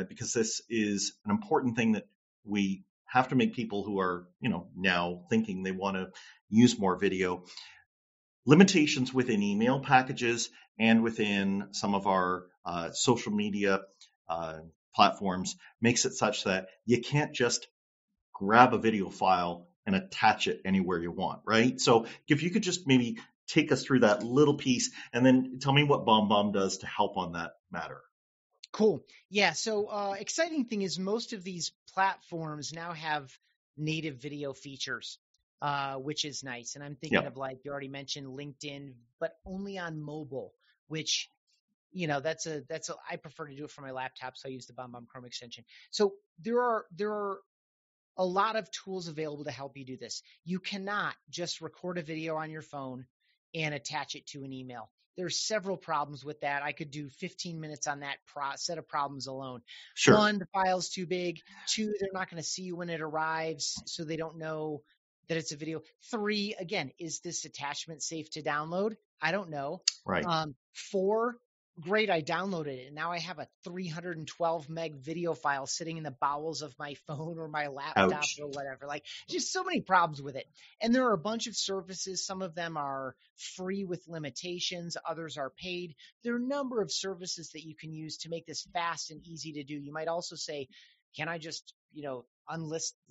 because this is an important thing that we have to make people who are, now thinking they want to use more video. Limitations within email packages and within some of our social media platforms makes it such that you can't just grab a video file and attach it anywhere you want, right? So if you could just maybe take us through that little piece and then tell me what BombBomb does to help on that matter. Cool. Yeah. So exciting thing is most of these platforms now have native video features, which is nice. And I'm thinking of, like you already mentioned, LinkedIn, but only on mobile, which, I prefer to do it from my laptop. So I use the BombBomb Chrome extension. So there are a lot of tools available to help you do this. You cannot just record a video on your phone and attach it to an email. There's several problems with that. I could do 15 minutes on that set of problems alone. Sure. 1, the file's too big. 2, they're not going to see you when it arrives, so they don't know that it's a video. 3, again, is this attachment safe to download? I don't know. Right. 4, great, I downloaded it, and now I have a 312 meg video file sitting in the bowels of my phone or my laptop Ouch. or whatever. Like, just so many problems with it. And there are a bunch of services. Some of them are free with limitations. Others are paid. There are a number of services that you can use to make this fast and easy to do. You might also say, can I just,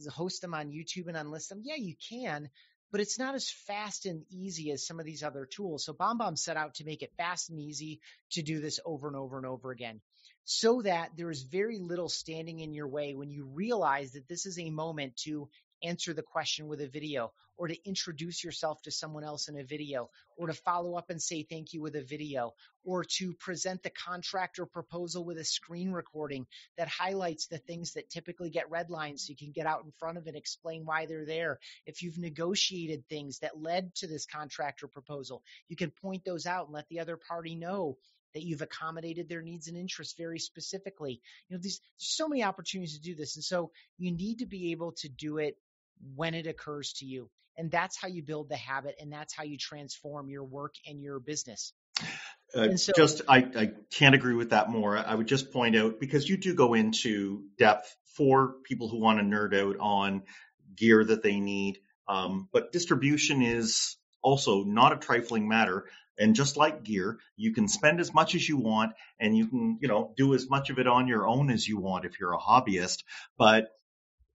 host them on YouTube and unlist them? Yeah, you can. But it's not as fast and easy as some of these other tools. So BombBomb set out to make it fast and easy to do this over and over and over again, so that there is very little standing in your way when you realize that this is a moment to answer the question with a video, or to introduce yourself to someone else in a video, or to follow up and say thank you with a video, or to present the contract or proposal with a screen recording that highlights the things that typically get red lines so you can get out in front of it and explain why they're there. If you've negotiated things that led to this contract or proposal, you can point those out and let the other party know that you've accommodated their needs and interests very specifically. There's so many opportunities to do this. And so you need to be able to do it when it occurs to you. And that's how you build the habit, and that's how you transform your work and your business. I can't agree with that more. I would just point out, because you do go into depth for people who want to nerd out on gear that they need. But distribution is also not a trifling matter. And just like gear, you can spend as much as you want, and you can, do as much of it on your own as you want if you're a hobbyist. But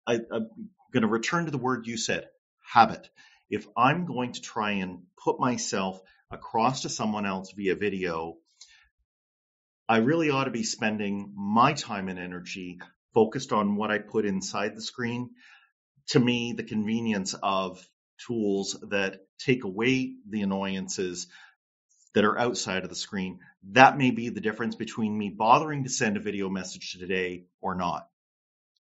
I'm going to return to the word you said, habit. If I'm going to try and put myself across to someone else via video, I really ought to be spending my time and energy focused on what I put inside the screen. To me, the convenience of tools that take away the annoyances that are outside of the screen, that may be the difference between me bothering to send a video message today or not.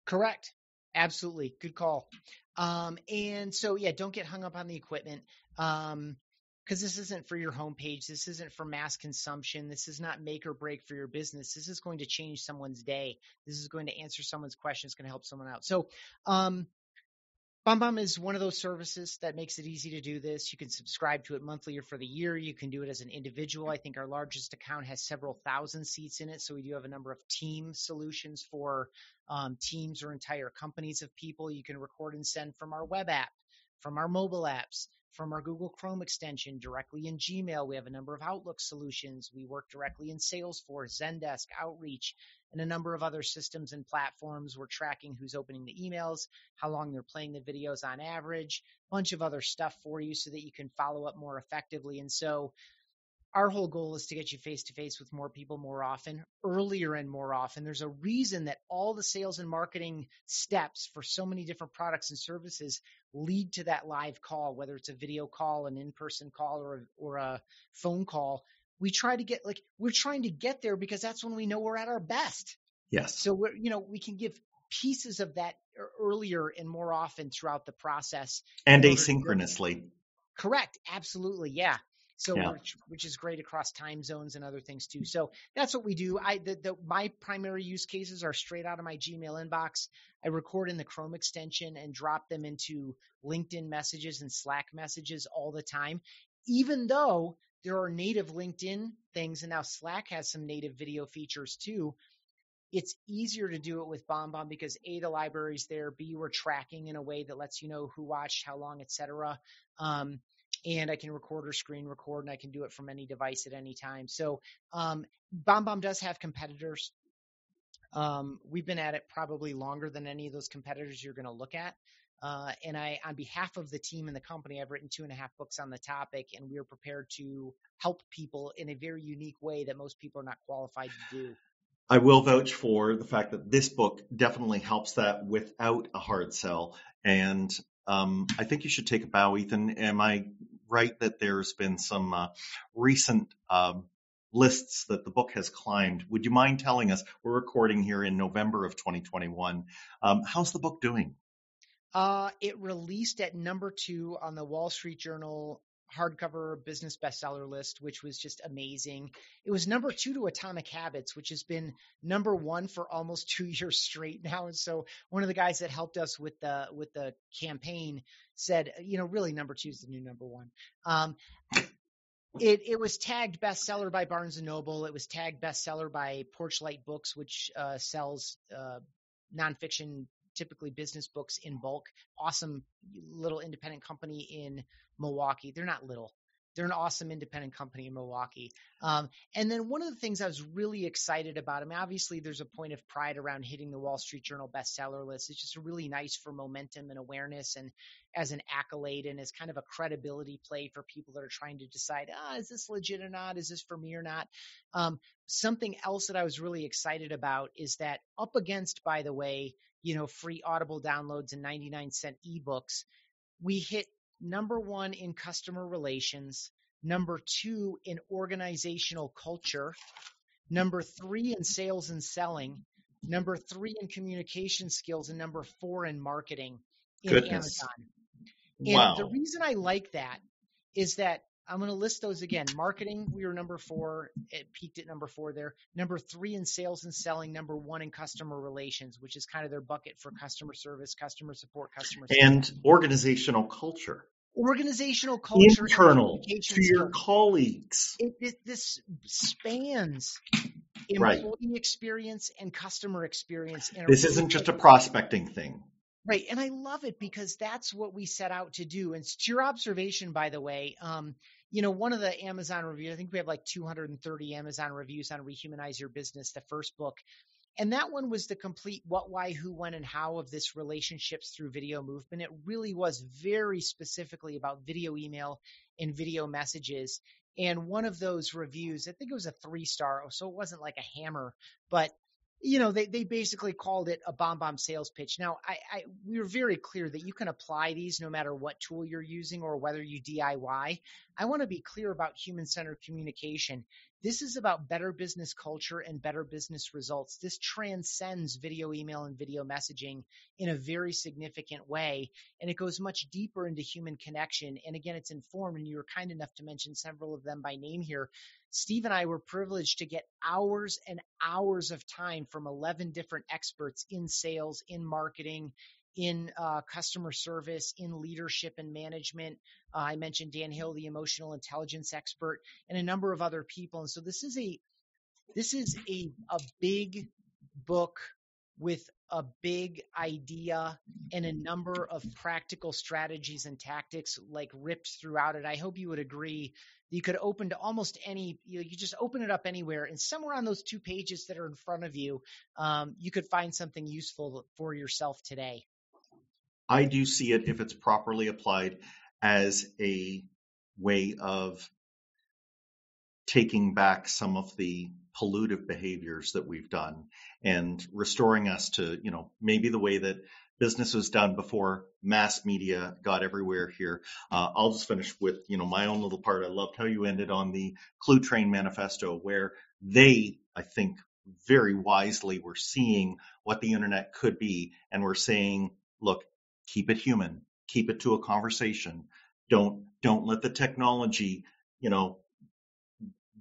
Correct. Absolutely. Good call. And so, don't get hung up on the equipment. Because this isn't for your homepage. This isn't for mass consumption. This is not make or break for your business. This is going to change someone's day. This is going to answer someone's question. It's going to help someone out. So, BombBomb is one of those services that makes it easy to do this. You can subscribe to it monthly or for the year. You can do it as an individual. I think our largest account has several thousand seats in it. So we do have a number of team solutions for teams or entire companies of people. You can record and send from our web app, from our mobile apps, from our Google Chrome extension, directly in Gmail. We have a number of Outlook solutions. We work directly in Salesforce, Zendesk, Outreach, and a number of other systems and platforms. We're tracking who's opening the emails, how long they're playing the videos on average, a bunch of other stuff for you so that you can follow up more effectively. And so our whole goal is to get you face-to-face with more people more often, earlier and more often. There's a reason that all the sales and marketing steps for so many different products and services lead to that live call, whether it's a video call, an in-person call, or a phone call. We're trying to get there because that's when we know we're at our best. Yes. So we can give pieces of that earlier and more often throughout the process. And asynchronously. Correct. Absolutely. Yeah. So which is great across time zones and other things too. So that's what we do. My primary use cases are straight out of my Gmail inbox. I record in the Chrome extension and drop them into LinkedIn messages and Slack messages all the time, even though there are native LinkedIn things. And now Slack has some native video features too. It's easier to do it with BombBomb because A, the library's there, B, we're tracking in a way that lets you know who watched, how long, etc. And I can record or screen record, and I can do it from any device at any time. So BombBomb does have competitors. We've been at it probably longer than any of those competitors you're going to look at. And on behalf of the team and the company, I've written 2.5 books on the topic, and we are prepared to help people in a very unique way that most people are not qualified to do. I will vouch for the fact that this book definitely helps that without a hard sell. And I think you should take a bow, Ethan. Am I right that there's been some recent lists that the book has climbed? Would you mind telling us? We're recording here in November of 2021. How's the book doing? It released at number 2 on the Wall Street Journal hardcover business bestseller list, which was just amazing. It was number 2 to Atomic Habits, which has been number 1 for almost 2 years straight now. And so one of the guys that helped us with the campaign said, really number 2 is the new number 1. It was tagged bestseller by Barnes & Noble. It was tagged bestseller by Porchlight Books, which sells nonfiction, typically business books in bulk. Awesome little independent company in Milwaukee. They're not little. They're an awesome independent company in Milwaukee. And then one of the things I was really excited about, obviously there's a point of pride around hitting the Wall Street Journal bestseller list. It's just really nice for momentum and awareness and as an accolade and as kind of a credibility play for people that are trying to decide, is this legit or not? Is this for me or not? Something else that I was really excited about is that up against, by the way, free Audible downloads and 99-cent ebooks, we hit number 1 in customer relations, number 2 in organizational culture, number 3 in sales and selling, number 3 in communication skills, and number 4 in marketing in Amazon. Wow. And the reason I like that is that I'm going to list those again. Marketing, we were number 4. It peaked at number 4 there. Number 3 in sales and selling. Number 1 in customer relations, which is kind of their bucket for customer service, customer support, customer support. And organizational culture. Organizational culture. Internal to your colleagues. This spans employee experience and customer experience. This isn't just a prospecting thing. Right. And I love it because that's what we set out to do. And to your observation, by the way, one of the Amazon reviews, I think we have like 230 Amazon reviews on Rehumanize Your Business, the first book. And that one was the complete what, why, who, when, and how of this relationships through video movement. It really was very specifically about video email and video messages. And one of those reviews, I think it was a 3-star, so it wasn't like a hammer, but they basically called it a BombBomb sales pitch. Now, we were very clear that you can apply these no matter what tool you're using or whether you DIY. I want to be clear about human-centered communication. This is about better business culture and better business results. This transcends video email and video messaging in a very significant way, and it goes much deeper into human connection. And again, it's informed, and you were kind enough to mention several of them by name here. Steve and I were privileged to get hours and hours of time from 11 different experts in sales, in marketing, in customer service, in leadership and management. I mentioned Dan Hill, the emotional intelligence expert, and a number of other people. And so this is a big book with a big idea and a number of practical strategies and tactics like ripped throughout it. I hope you would agree. You could open to almost any, you just open it up anywhere, and somewhere on those 2 pages that are in front of you, you could find something useful for yourself today. I do see it, if it's properly applied, as a way of taking back some of the pollutive behaviors that we've done and restoring us to, maybe the way that business was done before mass media got everywhere here. I'll just finish with, my own little part. I loved how you ended on the Clue Train Manifesto, where they, I think, very wisely were seeing what the internet could be, and we're saying, look, keep it human, keep it to a conversation. Don't let the technology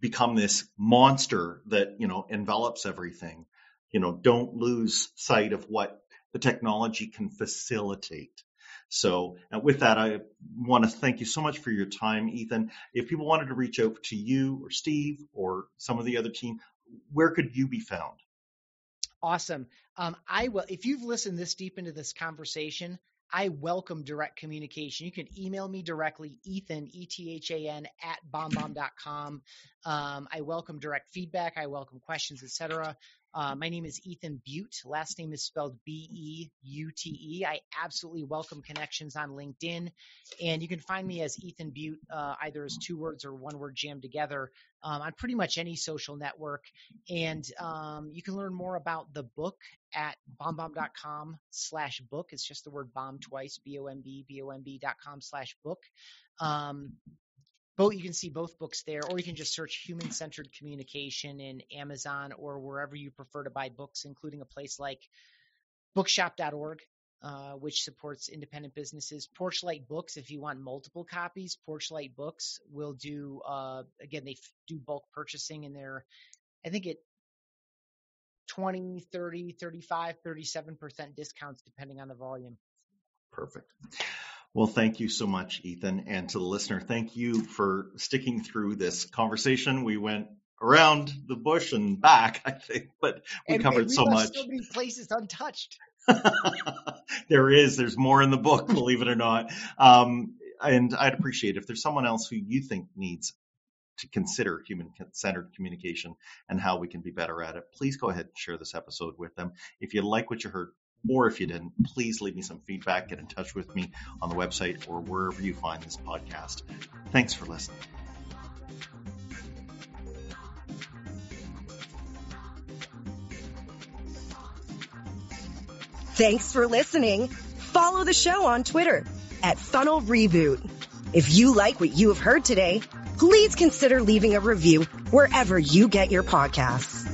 become this monster that, envelops everything. Don't lose sight of what the technology can facilitate. So with that, I want to thank you so much for your time, Ethan. If people wanted to reach out to you or Steve or some of the other team, where could you be found? Awesome. I will, if you've listened this deep into this conversation, I welcome direct communication. You can email me directly, Ethan, ETHAN, @BombBomb.com. I welcome direct feedback. I welcome questions, etc. My name is Ethan Beute. Last name is spelled Beute. I absolutely welcome connections on LinkedIn. And you can find me as Ethan Beute, either as 2 words or 1 word jammed together, on pretty much any social network. And you can learn more about the book at BombBomb.com/book. It's just the word bomb twice, BOMB.com/book. You can see both books there, or you can just search Human-Centered Communication in Amazon or wherever you prefer to buy books, including a place like bookshop.org, which supports independent businesses. Porchlight Books, if you want multiple copies, Porchlight Books will do, again, they do bulk purchasing, and they're, I think, 20, 30, 35, 37% discounts depending on the volume. Perfect. Well, thank you so much, Ethan. And to the listener, thank you for sticking through this conversation. We went around the bush and back, I think, but we covered so much. So many places untouched. There's more in the book, believe it or not. And I'd appreciate if there's someone else who you think needs to consider human-centered communication and how we can be better at it, please go ahead and share this episode with them. If you like what you heard, or if you didn't, please leave me some feedback. Get in touch with me on the website or wherever you find this podcast. Thanks for listening. Thanks for listening. Follow the show on Twitter @Funnel Reboot. If you like what you have heard today, please consider leaving a review wherever you get your podcasts.